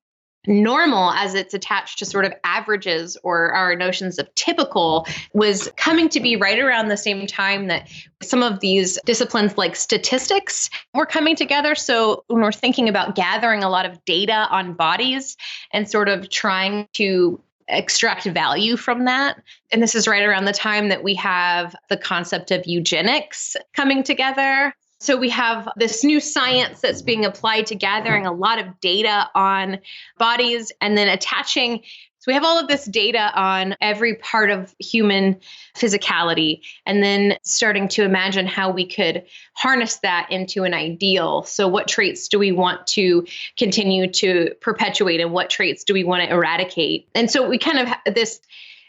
Speaker 3: normal, as it's attached to sort of averages or our notions of typical, was coming to be right around the same time that some of these disciplines like statistics were coming together. So when we're thinking about gathering a lot of data on bodies and sort of trying to extract value from that. And this is right around the time that we have the concept of eugenics coming together. So we have this new science that's being applied to gathering a lot of data on bodies and then attaching. So we have all of this data on every part of human physicality, and then starting to imagine how we could harness that into an ideal. So what traits do we want to continue to perpetuate, and what traits do we want to eradicate? And so we kind of have this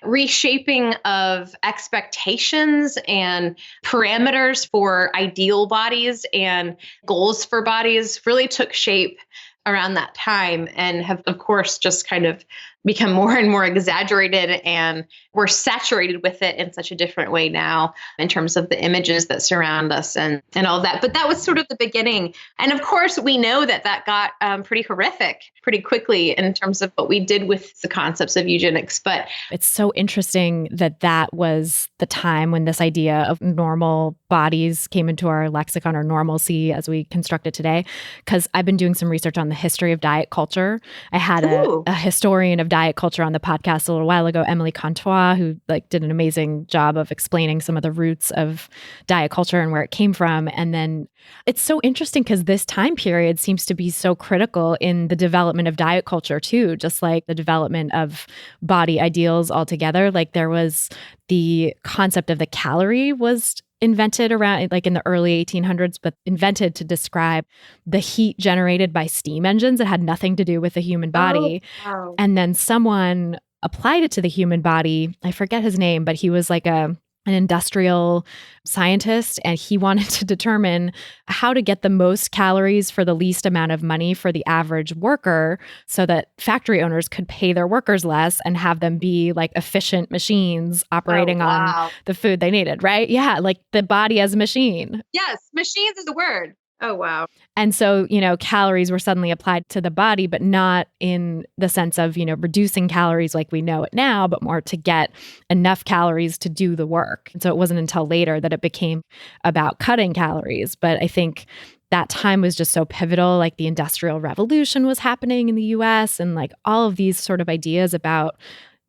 Speaker 3: reshaping of expectations and parameters for ideal bodies and goals for bodies really took shape around that time, and have, of course, just kind of become more and more exaggerated, and we're saturated with it in such a different way now in terms of the images that surround us and all that. But that was sort of the beginning. And of course, we know that that got pretty horrific pretty quickly in terms of what we did with the concepts of eugenics. But
Speaker 1: it's so interesting that that was the time when this idea of normal bodies came into our lexicon, or normalcy as we construct it today, because I've been doing some research on the history of diet culture. I had a historian of diet culture on the podcast a little while ago, Emily Contois, who did an amazing job of explaining some of the roots of diet culture and where it came from. And then it's so interesting because this time period seems to be so critical in the development of diet culture too, just like the development of body ideals altogether. Like there was the concept of the calorie was invented around in the early 1800s, but invented to describe the heat generated by steam engines. It had nothing to do with the human body.
Speaker 3: Oh, wow.
Speaker 1: And then someone applied it to the human body. I forget his name, but he was an industrial scientist, and he wanted to determine how to get the most calories for the least amount of money for the average worker, so that factory owners could pay their workers less and have them be efficient machines operating on the food they needed, right? Yeah, the body as a machine.
Speaker 3: Yes, machines is the word. Oh, wow.
Speaker 1: And so, calories were suddenly applied to the body, but not in the sense of, reducing calories like we know it now, but more to get enough calories to do the work. And so it wasn't until later that it became about cutting calories. But I think that time was just so pivotal. The Industrial Revolution was happening in the US, and all of these sort of ideas about,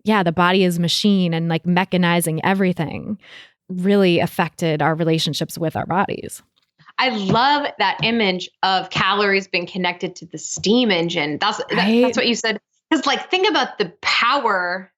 Speaker 1: the body as a machine and mechanizing everything really affected our relationships with our bodies.
Speaker 3: I love that image of calories being connected to the steam engine. That's what you said. Because think about the power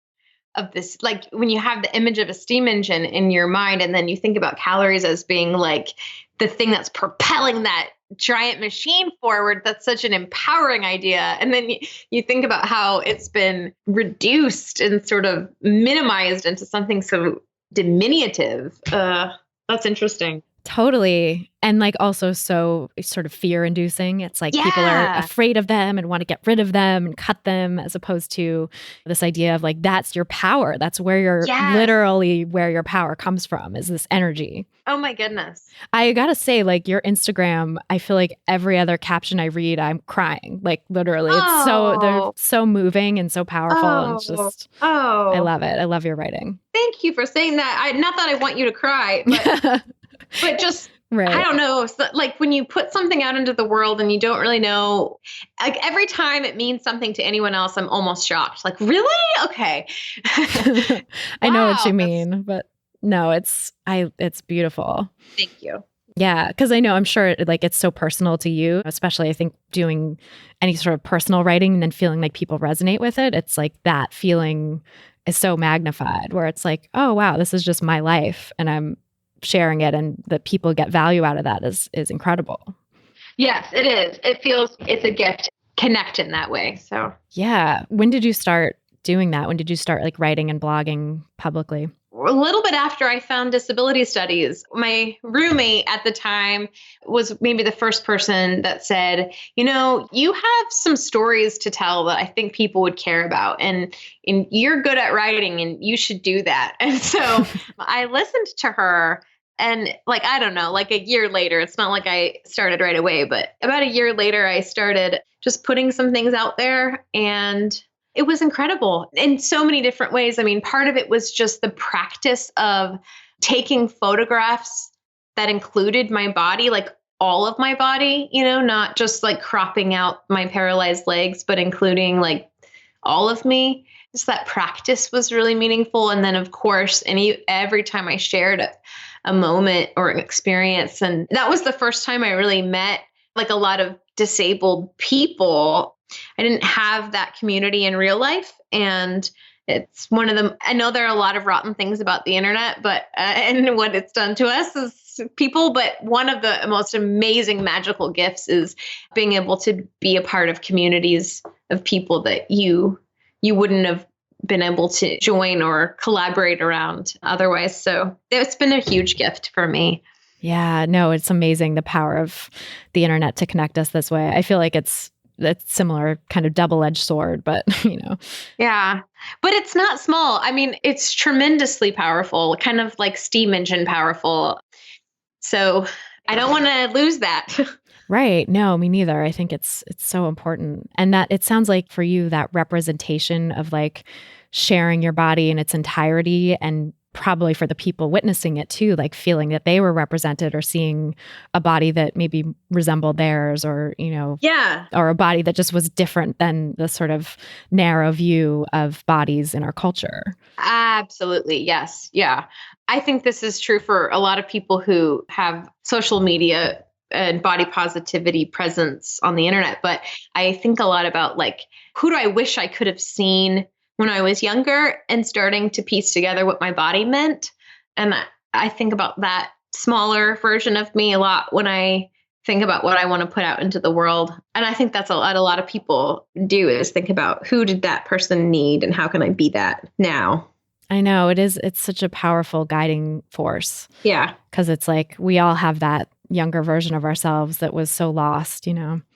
Speaker 3: of this. When you have the image of a steam engine in your mind, and then you think about calories as being the thing that's propelling that giant machine forward, that's such an empowering idea. And then you think about how it's been reduced and sort of minimized into something so diminutive. That's interesting.
Speaker 1: Totally. And also so sort of fear inducing. It's people are afraid of them and want to get rid of them and cut them, as opposed to this idea of that's your power. That's where literally where your power comes from, is this energy.
Speaker 3: Oh my goodness.
Speaker 1: I gotta say, your Instagram, I feel every other caption I read, I'm crying. Literally. It's they're so moving and so powerful. And it's just, I love it. I love your writing.
Speaker 3: Thank you for saying that. Not that I want you to cry, but but just, right. I don't know. So, when you put something out into the world and you don't really know, every time it means something to anyone else, I'm almost shocked. Really? Okay.
Speaker 1: I know what you mean, but no, it's beautiful.
Speaker 3: Thank you.
Speaker 1: Yeah. Cause I'm sure it's so personal to you, especially I think doing any sort of personal writing and then feeling people resonate with it. It's that feeling is so magnified, where it's oh, wow, this is just my life and I'm sharing it, and that people get value out of that is incredible.
Speaker 3: Yes, it is. It feels it's a gift. Connect in that way. So
Speaker 1: yeah. When did you start doing that? When did you start writing and blogging publicly?
Speaker 3: A little bit after I found disability studies. My roommate at the time was maybe the first person that said, you have some stories to tell that I think people would care about, and you're good at writing and you should do that. And so I listened to her And like, I don't know, like a year later, it's not like I started right away, but about a year later, I started just putting some things out there, and it was incredible in so many different ways. I mean, part of it was just the practice of taking photographs that included my body, like all of my body, not just like cropping out my paralyzed legs, but including like all of me. Just that practice was really meaningful. And then, of course, every time I shared a moment or an experience, and that was the first time I really met like a lot of disabled people. I didn't have that community in real life. And it's one of them. I know there are a lot of rotten things about the internet, but and what it's done to us as people. But one of the most amazing magical gifts is being able to be a part of communities of people that you wouldn't have been able to join or collaborate around otherwise. So it's been a huge gift for me.
Speaker 1: Yeah, no, it's amazing the power of the internet to connect us this way. I feel like it's similar kind of double-edged sword, but
Speaker 3: Yeah, but it's not small. I mean, it's tremendously powerful, kind of like steam engine powerful. So I don't want to lose that.
Speaker 1: Right. No, me neither. I think it's so important. And that it sounds like for you, that representation of like sharing your body in its entirety, and probably for the people witnessing it too, like feeling that they were represented or seeing a body that maybe resembled theirs, or,
Speaker 3: Yeah.
Speaker 1: or a body that just was different than the sort of narrow view of bodies in our culture.
Speaker 3: Absolutely. Yes. Yeah. I think this is true for a lot of people who have social media and body positivity presence on the internet. But I think a lot about like, who do I wish I could have seen when I was younger, and starting to piece together what my body meant. And I think about that smaller version of me a lot when I think about what I want to put out into the world. And I think that's a lot of people do, is think about who did that person need and how can I be that now?
Speaker 1: I know it's such a powerful guiding force.
Speaker 3: Yeah.
Speaker 1: Because it's like we all have that younger version of ourselves that was so lost,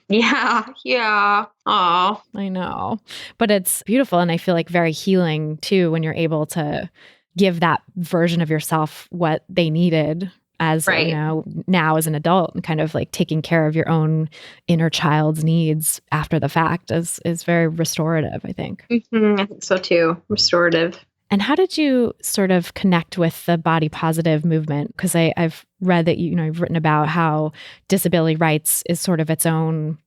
Speaker 3: Yeah. Yeah. Aw.
Speaker 1: I know. But it's beautiful. And I feel like very healing too, when you're able to give that version of yourself what they needed as,
Speaker 3: Right.
Speaker 1: Now as an adult, and kind of like taking care of your own inner child's needs after the fact is very restorative, I think.
Speaker 3: Mm-hmm. I think so too. Restorative.
Speaker 1: And how did you sort of connect with the body positive movement? Because I've read that you've written about how disability rights is sort of its own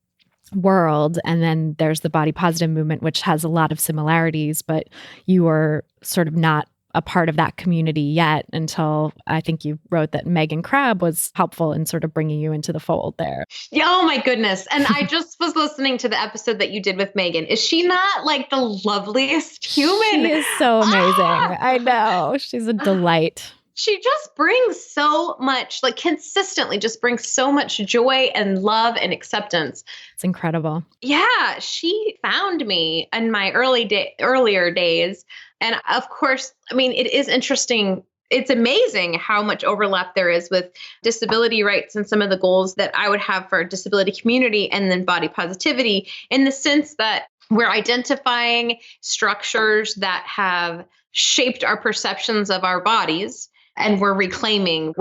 Speaker 1: world, and then there's the body positive movement, which has a lot of similarities, but you were sort of not a part of that community yet until I think you wrote that Megan Crabb was helpful in sort of bringing you into the fold there.
Speaker 3: Yeah, oh my goodness. And I just was listening to the episode that you did with Megan. Is she not like the loveliest human?
Speaker 1: She is so amazing. I know. She's a delight.
Speaker 3: She just brings so much, like consistently just brings so much joy and love and acceptance.
Speaker 1: It's incredible.
Speaker 3: Yeah, she found me in my earlier days. And of course, I mean, it is interesting. It's amazing how much overlap there is with disability rights and some of the goals that I would have for a disability community, and then body positivity, in the sense that we're identifying structures that have shaped our perceptions of our bodies. And we're disassembling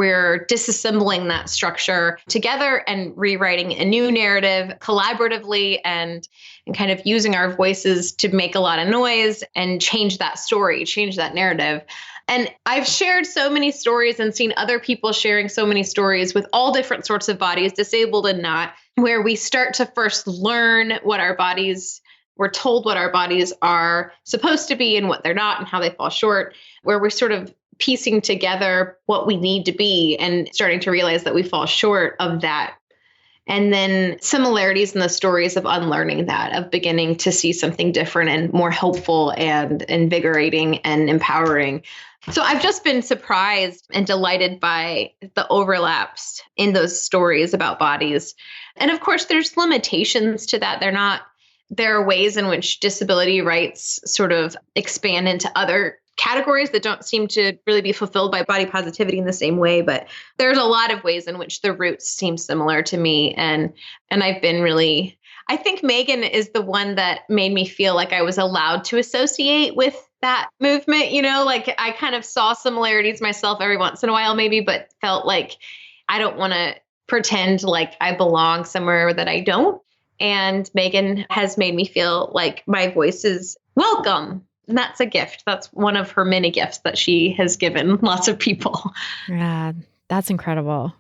Speaker 3: that structure together and rewriting a new narrative collaboratively, and kind of using our voices to make a lot of noise and change that story, change that narrative. And I've shared so many stories and seen other people sharing so many stories with all different sorts of bodies, disabled and not, where we start to first learn we're told what our bodies are supposed to be and what they're not, and how they fall short, where we're sort of piecing together what we need to be and starting to realize that we fall short of that. And then similarities in the stories of unlearning that, of beginning to see something different and more hopeful and invigorating and empowering. So I've just been surprised and delighted by the overlaps in those stories about bodies. And of course, there's limitations to that. There are ways in which disability rights sort of expand into other categories that don't seem to really be fulfilled by body positivity in the same way. But there's a lot of ways in which the roots seem similar to me. And I've been really, I think Megan is the one that made me feel like I was allowed to associate with that movement. Like I kind of saw similarities myself every once in a while, maybe, but felt like I don't want to pretend like I belong somewhere that I don't. And Megan has made me feel like my voice is welcome. And that's a gift. That's one of her many gifts that she has given lots of people.
Speaker 1: Yeah, that's incredible.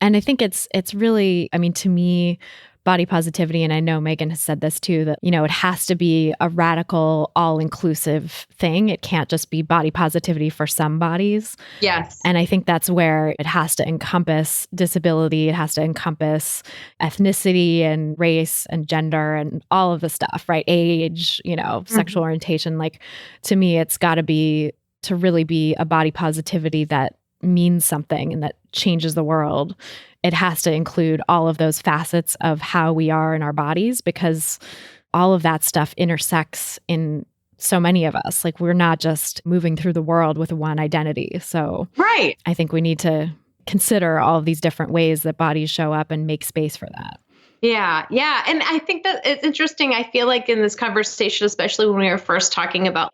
Speaker 1: And I think it's really, I mean, to me, body positivity, and I know Megan has said this too, that, it has to be a radical, all-inclusive thing. It can't just be body positivity for some bodies.
Speaker 3: Yes.
Speaker 1: And I think that's where it has to encompass disability. It has to encompass ethnicity and race and gender and all of the stuff, right? Age, sexual orientation. Like, to me, it's got to be to really be a body positivity that means something and that changes the world. It has to include all of those facets of how we are in our bodies, because all of that stuff intersects in so many of us. Like, we're not just moving through the world with one identity. So
Speaker 3: right.
Speaker 1: I think we need to consider all of these different ways that bodies show up and make space for that.
Speaker 3: Yeah. Yeah. And I think that it's interesting. I feel like in this conversation, especially when we were first talking about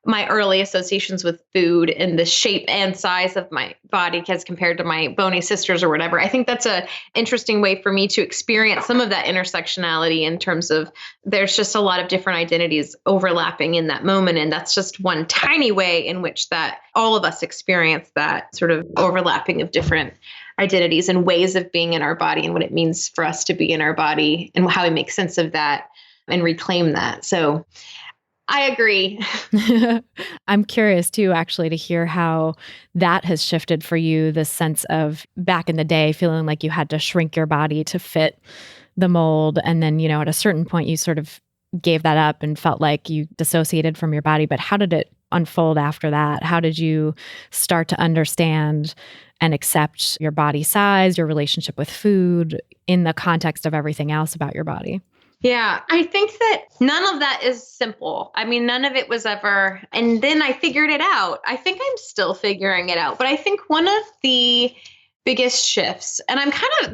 Speaker 3: my early associations with food and the shape and size of my body as compared to my bony sisters or whatever, I think that's a interesting way for me to experience some of that intersectionality in terms of there's just a lot of different identities overlapping in that moment. And that's just one tiny way in which that all of us experience that sort of overlapping of different identities and ways of being in our body and what it means for us to be in our body and how we make sense of that and reclaim that. So I agree.
Speaker 1: I'm curious too, actually, to hear how that has shifted for you, this sense of back in the day, feeling like you had to shrink your body to fit the mold. And then, at a certain point, you sort of gave that up and felt like you dissociated from your body. But how did it unfold after that? How did you start to understand and accept your body size, your relationship with food in the context of everything else about your body?
Speaker 3: Yeah, I think that none of that is simple. I mean, none of it was ever, and then I figured it out. I think I'm still figuring it out, but I think one of the biggest shifts, and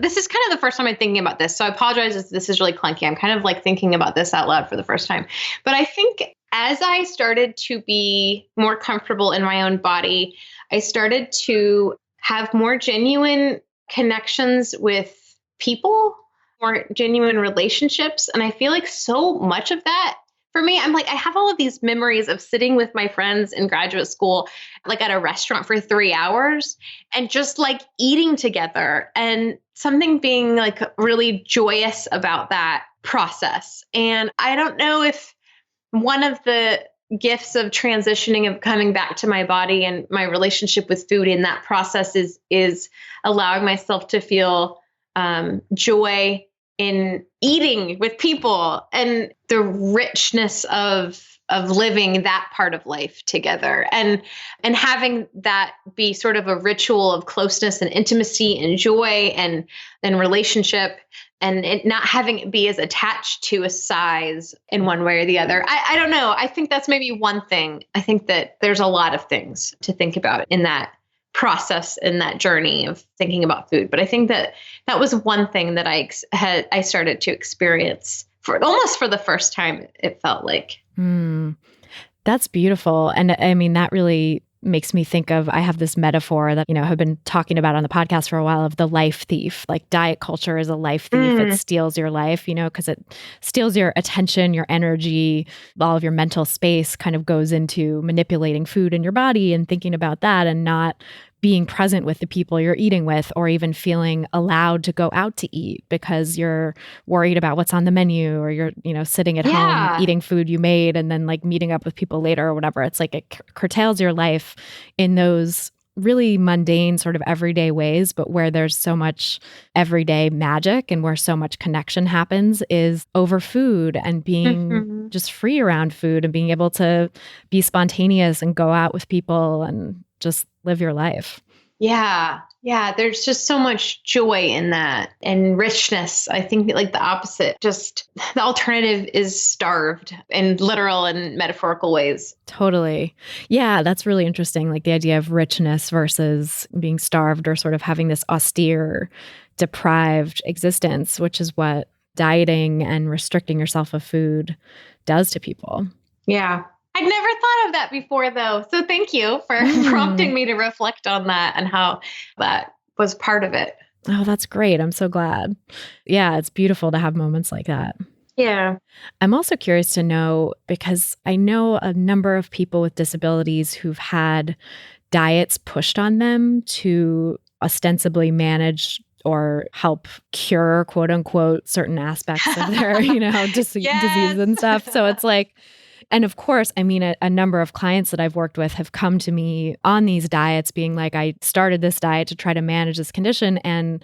Speaker 3: this is kind of the first time I'm thinking about this. So I apologize if this is really clunky. I'm kind of like thinking about this out loud for the first time. But I think as I started to be more comfortable in my own body, I started to have more genuine connections with people, more genuine relationships. And I feel like so much of that for me, I'm like, I have all of these memories of sitting with my friends in graduate school, like at a restaurant for 3 hours and just like eating together and something being like really joyous about that process. And I don't know if one of the gifts of transitioning, of coming back to my body and my relationship with food in that process is allowing myself to feel joy in eating with people and the richness of living that part of life together and having that be sort of a ritual of closeness and intimacy and joy and relationship, and it not having it be as attached to a size in one way or the other. I don't know. I think that's maybe one thing. I think that there's a lot of things to think about in that process, in that journey of thinking about food. But I think that was one thing that I started to experience for the first time, it felt like.
Speaker 1: That's beautiful. And I mean, that really makes me think of, I have this metaphor that, I've been talking about on the podcast for a while, of the life thief. Like, diet culture is a life thief. It steals your life, because it steals your attention, your energy, all of your mental space kind of goes into manipulating food in your body and thinking about that and not being present with the people you're eating with, or even feeling allowed to go out to eat because you're worried about what's on the menu, or you're, sitting at home eating food you made and then like meeting up with people later or whatever. It's like it curtails your life in those really mundane sort of everyday ways, but where there's so much everyday magic and where so much connection happens is over food and being just free around food and being able to be spontaneous and go out with people and just live your life.
Speaker 3: Yeah. Yeah. There's just so much joy in that and richness. I think like the opposite, just the alternative is starved in literal and metaphorical ways.
Speaker 1: Totally. Yeah. That's really interesting. Like the idea of richness versus being starved or sort of having this austere, deprived existence, which is what dieting and restricting yourself of food does to people.
Speaker 3: Yeah. I'd never thought of that before, though. So thank you for prompting me to reflect on that and how that was part of it.
Speaker 1: Oh, that's great. I'm so glad. Yeah, it's beautiful to have moments like that.
Speaker 3: Yeah.
Speaker 1: I'm also curious to know, because I know a number of people with disabilities who've had diets pushed on them to ostensibly manage or help cure, quote unquote, certain aspects of their, disease and stuff. So it's like, and of course, I mean, a number of clients that I've worked with have come to me on these diets being like, I started this diet to try to manage this condition and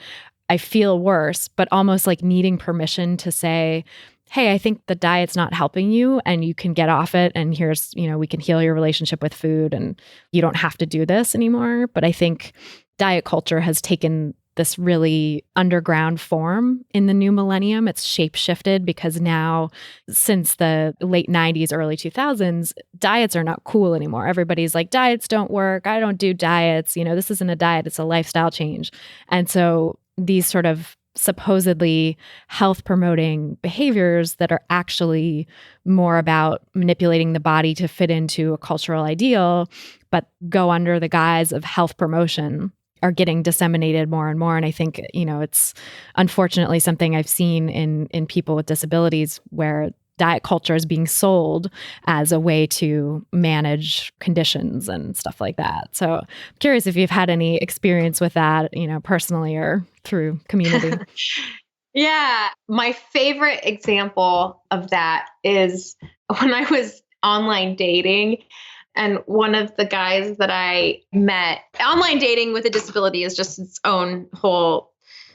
Speaker 1: I feel worse, but almost like needing permission to say, hey, I think the diet's not helping you and you can get off it. And here's, we can heal your relationship with food and you don't have to do this anymore. But I think diet culture has taken this really underground form in the new millennium. It's shape-shifted because now, since the late 90s, early 2000s, diets are not cool anymore. Everybody's like, diets don't work. I don't do diets. This isn't a diet. It's a lifestyle change. And so these sort of supposedly health-promoting behaviors that are actually more about manipulating the body to fit into a cultural ideal, but go under the guise of health promotion, are getting disseminated more and more. And I think, it's unfortunately something I've seen in people with disabilities where diet culture is being sold as a way to manage conditions and stuff like that. So I'm curious if you've had any experience with that, personally or through community.
Speaker 3: Yeah. My favorite example of that is when I was online dating. And one of the guys that I met, online dating with a disability is just its own whole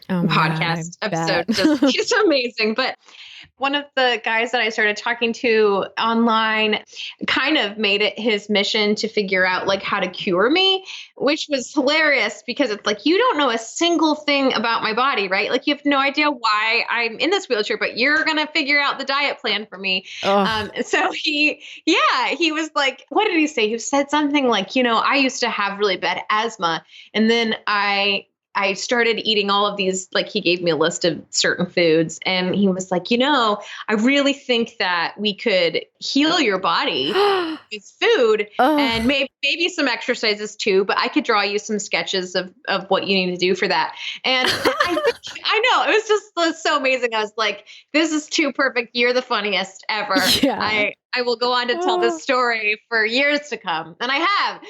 Speaker 3: podcast episode. He's amazing. But one of the guys that I started talking to online kind of made it his mission to figure out like how to cure me, which was hilarious because it's like, you don't know a single thing about my body, right? Like you have no idea why I'm in this wheelchair, but you're going to figure out the diet plan for me. So he was like, what did he say? He said something like, I used to have really bad asthma. And then I started eating all of these, like he gave me a list of certain foods and he was like, I really think that we could heal your body with food and maybe some exercises too, but I could draw you some sketches of what you need to do for that. And I know it was so amazing. I was like, this is too perfect. You're the funniest ever. Yeah. I will go on to tell this story for years to come. And I have,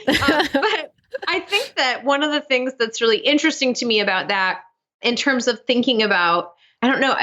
Speaker 3: but I think that one of the things that's really interesting to me about that in terms of thinking about, I don't know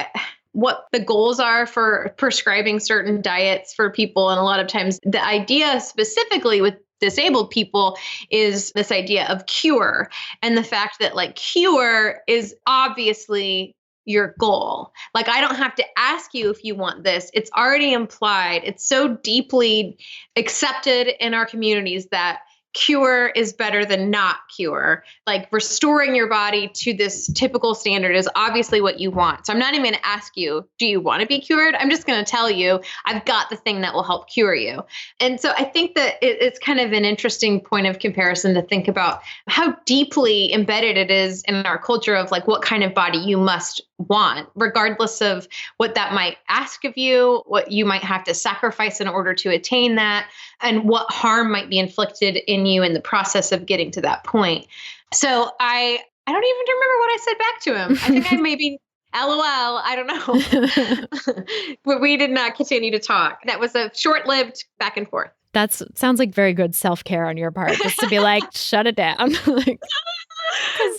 Speaker 3: what the goals are for prescribing certain diets for people. And a lot of times the idea specifically with disabled people is this idea of cure and the fact that like cure is obviously your goal. Like, I don't have to ask you if you want this. It's already implied. It's so deeply accepted in our communities that cure is better than not cure. Like restoring your body to this typical standard is obviously what you want. So I'm not even going to ask you, do you want to be cured? I'm just going to tell you, I've got the thing that will help cure you. And so I think that it's kind of an interesting point of comparison to think about how deeply embedded it is in our culture of like what kind of body you must want, regardless of what that might ask of you, what you might have to sacrifice in order to attain that, and what harm might be inflicted in you in the process of getting to that point. So I don't even remember what I said back to him. I think I maybe LOL, I don't know. But we did not continue to talk. That was a short-lived back and forth.
Speaker 1: That sounds like very good self-care on your part, just to be like, shut it down. Like,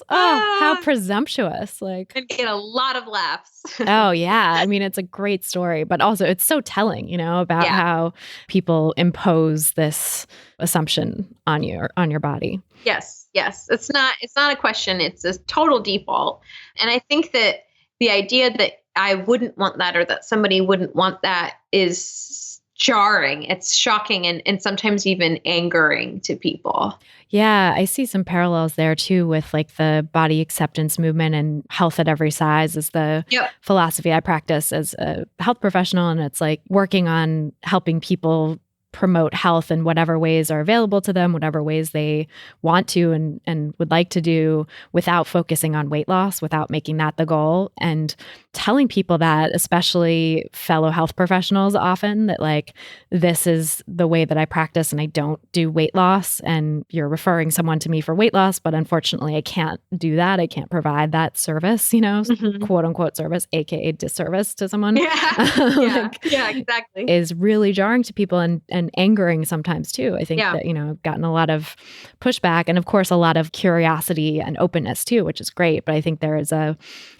Speaker 1: how presumptuous. Like,
Speaker 3: and get a lot of laughs.
Speaker 1: Oh, yeah. I mean, it's a great story, but also it's so telling, about how people impose this assumption on you or on your body.
Speaker 3: Yes. It's not a question. It's a total default. And I think that the idea that I wouldn't want that or that somebody wouldn't want that is jarring. It's shocking and sometimes even angering to people.
Speaker 1: Yeah, I see some parallels there too with like the body acceptance movement and health at every size is the philosophy I practice as a health professional. And it's like working on helping people promote health in whatever ways are available to them, whatever ways they want to and would like to do, without focusing on weight loss, without making that the goal. And telling people that, especially fellow health professionals often, that like, this is the way that I practice and I don't do weight loss. And you're referring someone to me for weight loss, but unfortunately I can't do that. I can't provide that service, quote unquote service, AKA disservice to someone.
Speaker 3: Yeah, yeah, exactly.
Speaker 1: Is really jarring to people and angering sometimes too. I think that, I've gotten a lot of pushback and of course a lot of curiosity and openness too, which is great. But I think there is a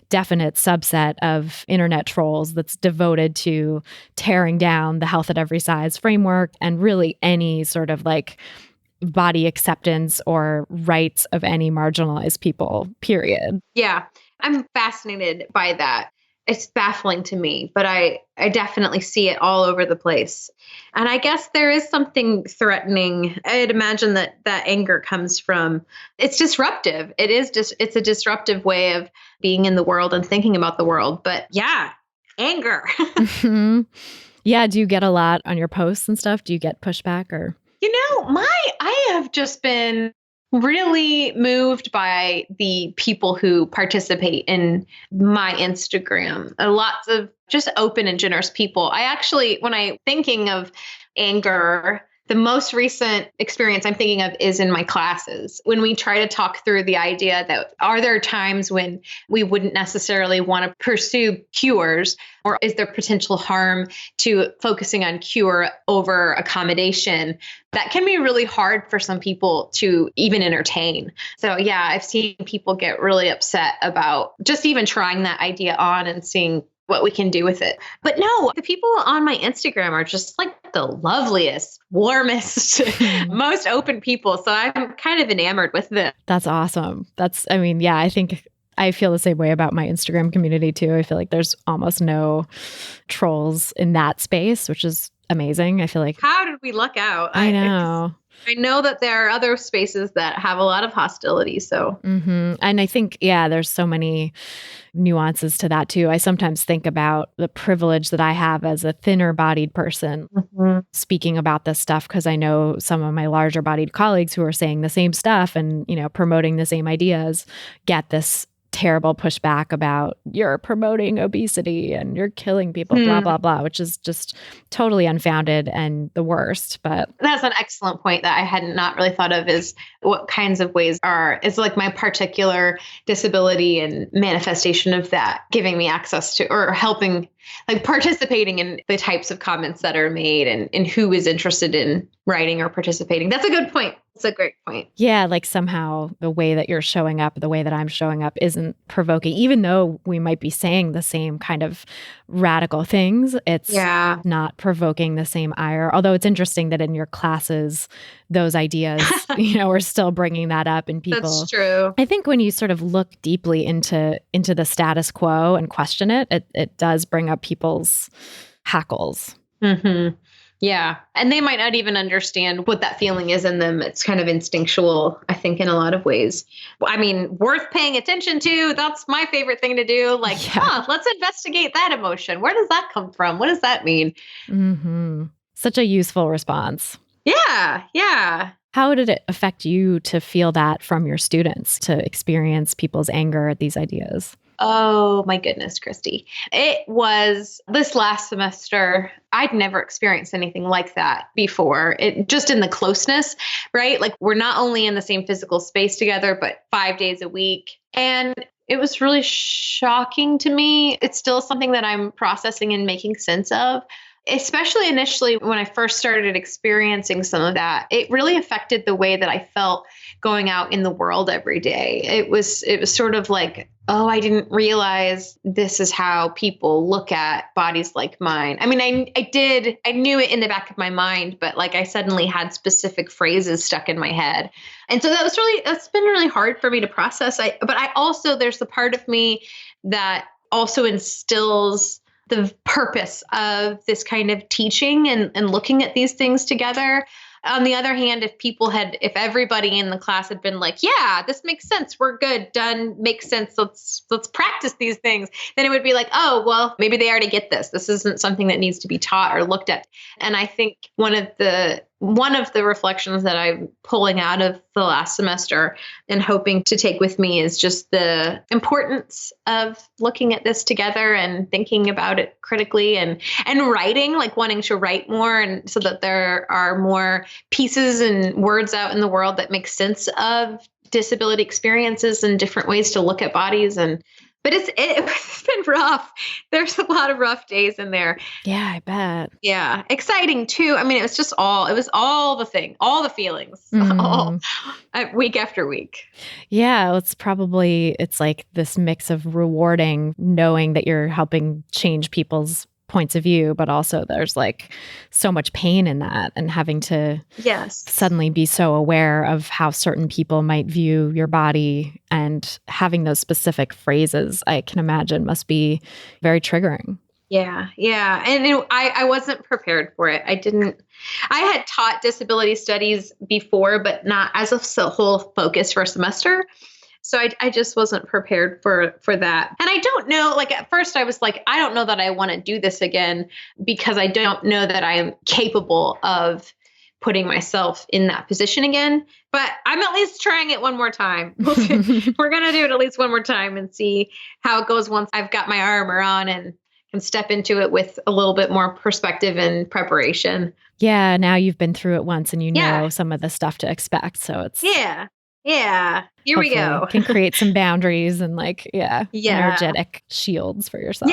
Speaker 1: definite subset of internet trolls that's devoted to tearing down the health at every size framework and really any sort of like body acceptance or rights of any marginalized people, period.
Speaker 3: Yeah, I'm fascinated by that. It's baffling to me, but I definitely see it all over the place. And I guess there is something threatening. I'd imagine that anger comes from, it's disruptive. It's a disruptive way of being in the world and thinking about the world. But yeah, anger.
Speaker 1: Mm-hmm. Yeah. Do you get a lot on your posts and stuff? Do you get pushback or?
Speaker 3: I have just been really moved by the people who participate in my Instagram. Lots of just open and generous people. I actually, when I'm thinking of anger, the most recent experience I'm thinking of is in my classes. When we try to talk through the idea that are there times when we wouldn't necessarily want to pursue cures, or is there potential harm to focusing on cure over accommodation? That can be really hard for some people to even entertain. So yeah, I've seen people get really upset about just even trying that idea on and seeing what we can do with it. But no, the people on my Instagram are just like the loveliest, warmest, most open people. So I'm kind of enamored with them.
Speaker 1: That's awesome. I think I feel the same way about my Instagram community too. I feel like there's almost no trolls in that space, which is amazing. I feel like,
Speaker 3: how did we luck out?
Speaker 1: I know.
Speaker 3: I know that there are other spaces that have a lot of hostility. So,
Speaker 1: and I think, there's so many nuances to that too. I sometimes think about the privilege that I have as a thinner bodied person speaking about this stuff, because I know some of my larger bodied colleagues who are saying the same stuff and, promoting the same ideas get this terrible pushback about you're promoting obesity and you're killing people, blah, blah, blah, which is just totally unfounded and the worst. But
Speaker 3: that's an excellent point that I had not really thought of, is what kinds of ways is like my particular disability and manifestation of that giving me access to, or helping, like participating in the types of comments that are made and who is interested in writing or participating. That's a good point. It's a great point.
Speaker 1: Yeah, like somehow the way that you're showing up, the way that I'm showing up isn't provoking, even though we might be saying the same kind of radical things. It's not provoking the same ire. Although it's interesting that in your classes, those ideas, are still bringing that up in people.
Speaker 3: That's true.
Speaker 1: I think when you sort of look deeply into the status quo and question it, it does bring up people's hackles.
Speaker 3: Mm-hmm. Yeah. And they might not even understand what that feeling is in them. It's kind of instinctual, I think, in a lot of ways. I mean, worth paying attention to. That's my favorite thing to do. Like, let's investigate that emotion. Where does that come from? What does that mean?
Speaker 1: Mm-hmm. Such a useful response.
Speaker 3: Yeah. Yeah.
Speaker 1: How did it affect you to feel that from your students, to experience people's anger at these ideas?
Speaker 3: Oh my goodness, Christy. It was this last semester. I'd never experienced anything like that before. It just in the closeness, right? Like we're not only in the same physical space together, but 5 days a week. And it was really shocking to me. It's still something that I'm processing and making sense of. Especially initially when I first started experiencing some of that, it really affected the way that I felt going out in the world every day. It was sort of like, oh, I didn't realize this is how people look at bodies like mine. I mean, I knew it in the back of my mind, but like I suddenly had specific phrases stuck in my head. And so that's been really hard for me to process. There's the part of me that also instills the purpose of this kind of teaching and looking at these things together. On the other hand, if everybody in the class had been like, yeah, this makes sense. We're good. Done. Makes sense. Let's practice these things. Then it would be like, oh, well, maybe they already get this. This isn't something that needs to be taught or looked at. And I think one of the reflections that I'm pulling out of the last semester and hoping to take with me is just the importance of looking at this together and thinking about it critically and writing, like wanting to write more, and so that there are more pieces and words out in the world that make sense of disability experiences and different ways to look at bodies. But it's been rough. There's a lot of rough days in there.
Speaker 1: Yeah, I bet.
Speaker 3: Yeah. Exciting too. I mean, it was all the feelings, all week after week.
Speaker 1: Yeah. It's like this mix of rewarding, knowing that you're helping change people's points of view, but also there's like so much pain in that, and having to suddenly be so aware of how certain people might view your body, and having those specific phrases, I can imagine must be very triggering.
Speaker 3: Yeah. Yeah. And I wasn't prepared for it. I had taught disability studies before, but not as a whole focus for a semester. So I just wasn't prepared for that. And I don't know, like at first I was like, I don't know that I want to do this again, because I don't know that I'm capable of putting myself in that position again. But I'm at least trying it one more time. We're going to do it at least one more time and see how it goes once I've got my armor on and can step into it with a little bit more perspective and preparation.
Speaker 1: Yeah. Now you've been through it once and you know some of the stuff to expect. So it's...
Speaker 3: Yeah. Here we go.
Speaker 1: Can create some boundaries and energetic shields for yourself.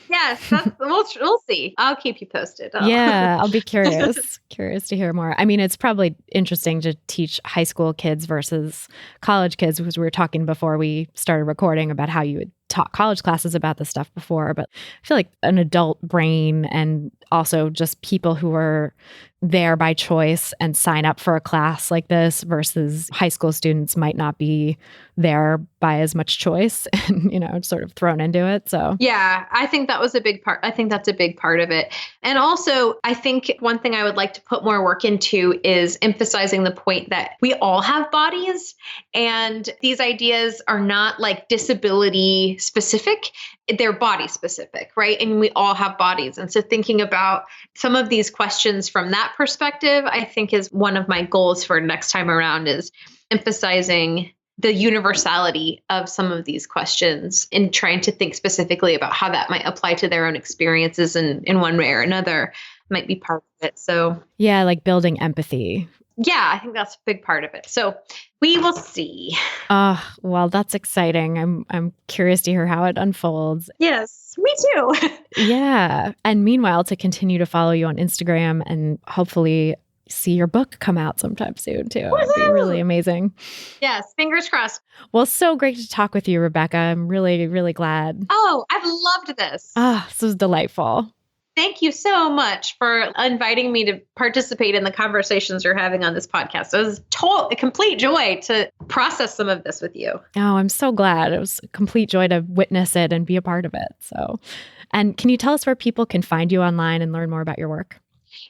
Speaker 3: Yes. We'll see. I'll keep you posted.
Speaker 1: Yeah, I'll be curious to hear more. I mean, it's probably interesting to teach high school kids versus college kids, because we were talking before we started recording about how you would taught college classes about this stuff before, but I feel like an adult brain, and also just people who are there by choice and sign up for a class like this versus high school students might not be there by as much choice and, sort of thrown into it. So
Speaker 3: yeah, I think that was a big part. I think that's a big part of it. And also, I think one thing I would like to put more work into is emphasizing the point that we all have bodies, and these ideas are not like disability specific. They're body specific, right? And we all have bodies. And so thinking about some of these questions from that perspective, I think is one of my goals for next time around, is emphasizing the universality of some of these questions and trying to think specifically about how that might apply to their own experiences in one way or another might be part of it. So
Speaker 1: yeah, like building empathy.
Speaker 3: Yeah, I think that's a big part of it. So we will see.
Speaker 1: Well, that's exciting. I'm curious to hear how it unfolds.
Speaker 3: Yes, me too.
Speaker 1: Yeah. And meanwhile, to continue to follow you on Instagram and hopefully see your book come out sometime soon too.
Speaker 3: Woo-hoo!
Speaker 1: It'd be really amazing.
Speaker 3: Yes, fingers crossed.
Speaker 1: Well, so great to talk with you, Rebekah. I'm really, really glad.
Speaker 3: Oh, I've loved this.
Speaker 1: This was delightful.
Speaker 3: Thank you so much for inviting me to participate in the conversations you're having on this podcast. It was a complete joy to process some of this with you.
Speaker 1: Oh, I'm so glad. It was a complete joy to witness it and be a part of it. So, and can you tell us where people can find you online and learn more about your work?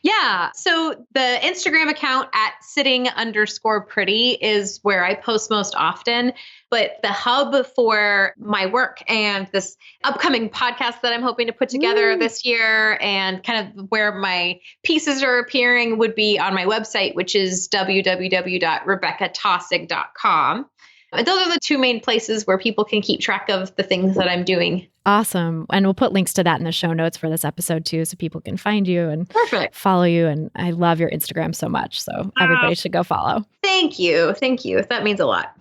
Speaker 3: Yeah. So the Instagram account at sitting_pretty is where I post most often. But the hub for my work and this upcoming podcast that I'm hoping to put together this year, and kind of where my pieces are appearing, would be on my website, which is www.RebekahTaussig.com. Those are the two main places where people can keep track of the things that I'm doing.
Speaker 1: Awesome. And we'll put links to that in the show notes for this episode too, so people can find you and follow you. And I love your Instagram so much. So everybody should go follow.
Speaker 3: Thank you. Thank you. That means a lot.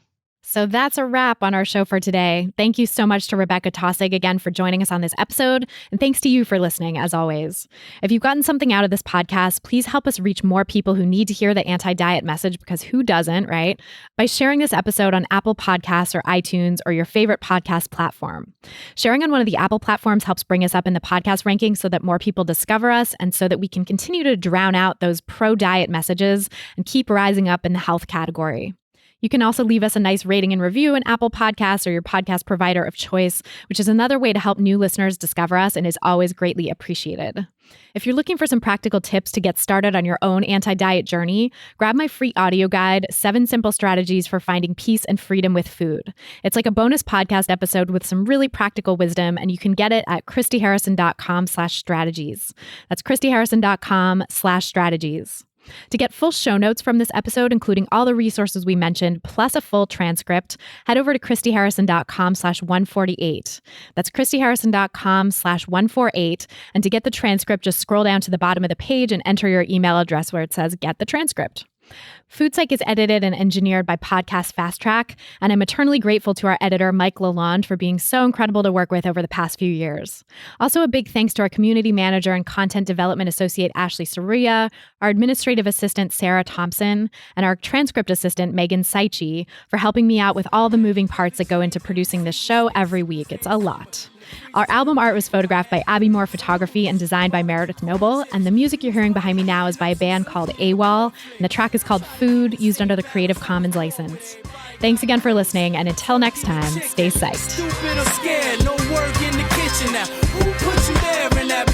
Speaker 1: So that's a wrap on our show for today. Thank you so much to Rebekah Taussig again for joining us on this episode. And thanks to you for listening, as always. If you've gotten something out of this podcast, please help us reach more people who need to hear the anti-diet message, because who doesn't, right? By sharing this episode on Apple Podcasts or iTunes or your favorite podcast platform. Sharing on one of the Apple platforms helps bring us up in the podcast rankings so that more people discover us, and so that we can continue to drown out those pro-diet messages and keep rising up in the health category. You can also leave us a nice rating and review in Apple Podcasts or your podcast provider of choice, which is another way to help new listeners discover us and is always greatly appreciated. If you're looking for some practical tips to get started on your own anti-diet journey, grab my free audio guide, 7 Simple Strategies for Finding Peace and Freedom with Food. It's like a bonus podcast episode with some really practical wisdom, and you can get it at christyharrison.com/strategies. That's christyharrison.com/strategies. To get full show notes from this episode, including all the resources we mentioned, plus a full transcript, head over to christyharrison.com/148. That's christyharrison.com/148. And to get the transcript, just scroll down to the bottom of the page and enter your email address where it says Get the Transcript. Food Psych is edited and engineered by Podcast Fast Track, and I'm eternally grateful to our editor, Mike Lalonde, for being so incredible to work with over the past few years. Also, a big thanks to our community manager and content development associate, Ashley Saria, our administrative assistant, Sarah Thompson, and our transcript assistant, Megan Saichi, for helping me out with all the moving parts that go into producing this show every week. It's a lot. Our album art was photographed by Abby Moore Photography and designed by Meredith Noble, and the music you're hearing behind me now is by a band called AWOL, and the track is called Food, used under the Creative Commons license. Thanks again for listening, and until next time, stay psyched.
Speaker 2: Stupid or scared, no work in the kitchen now. Who put you there in that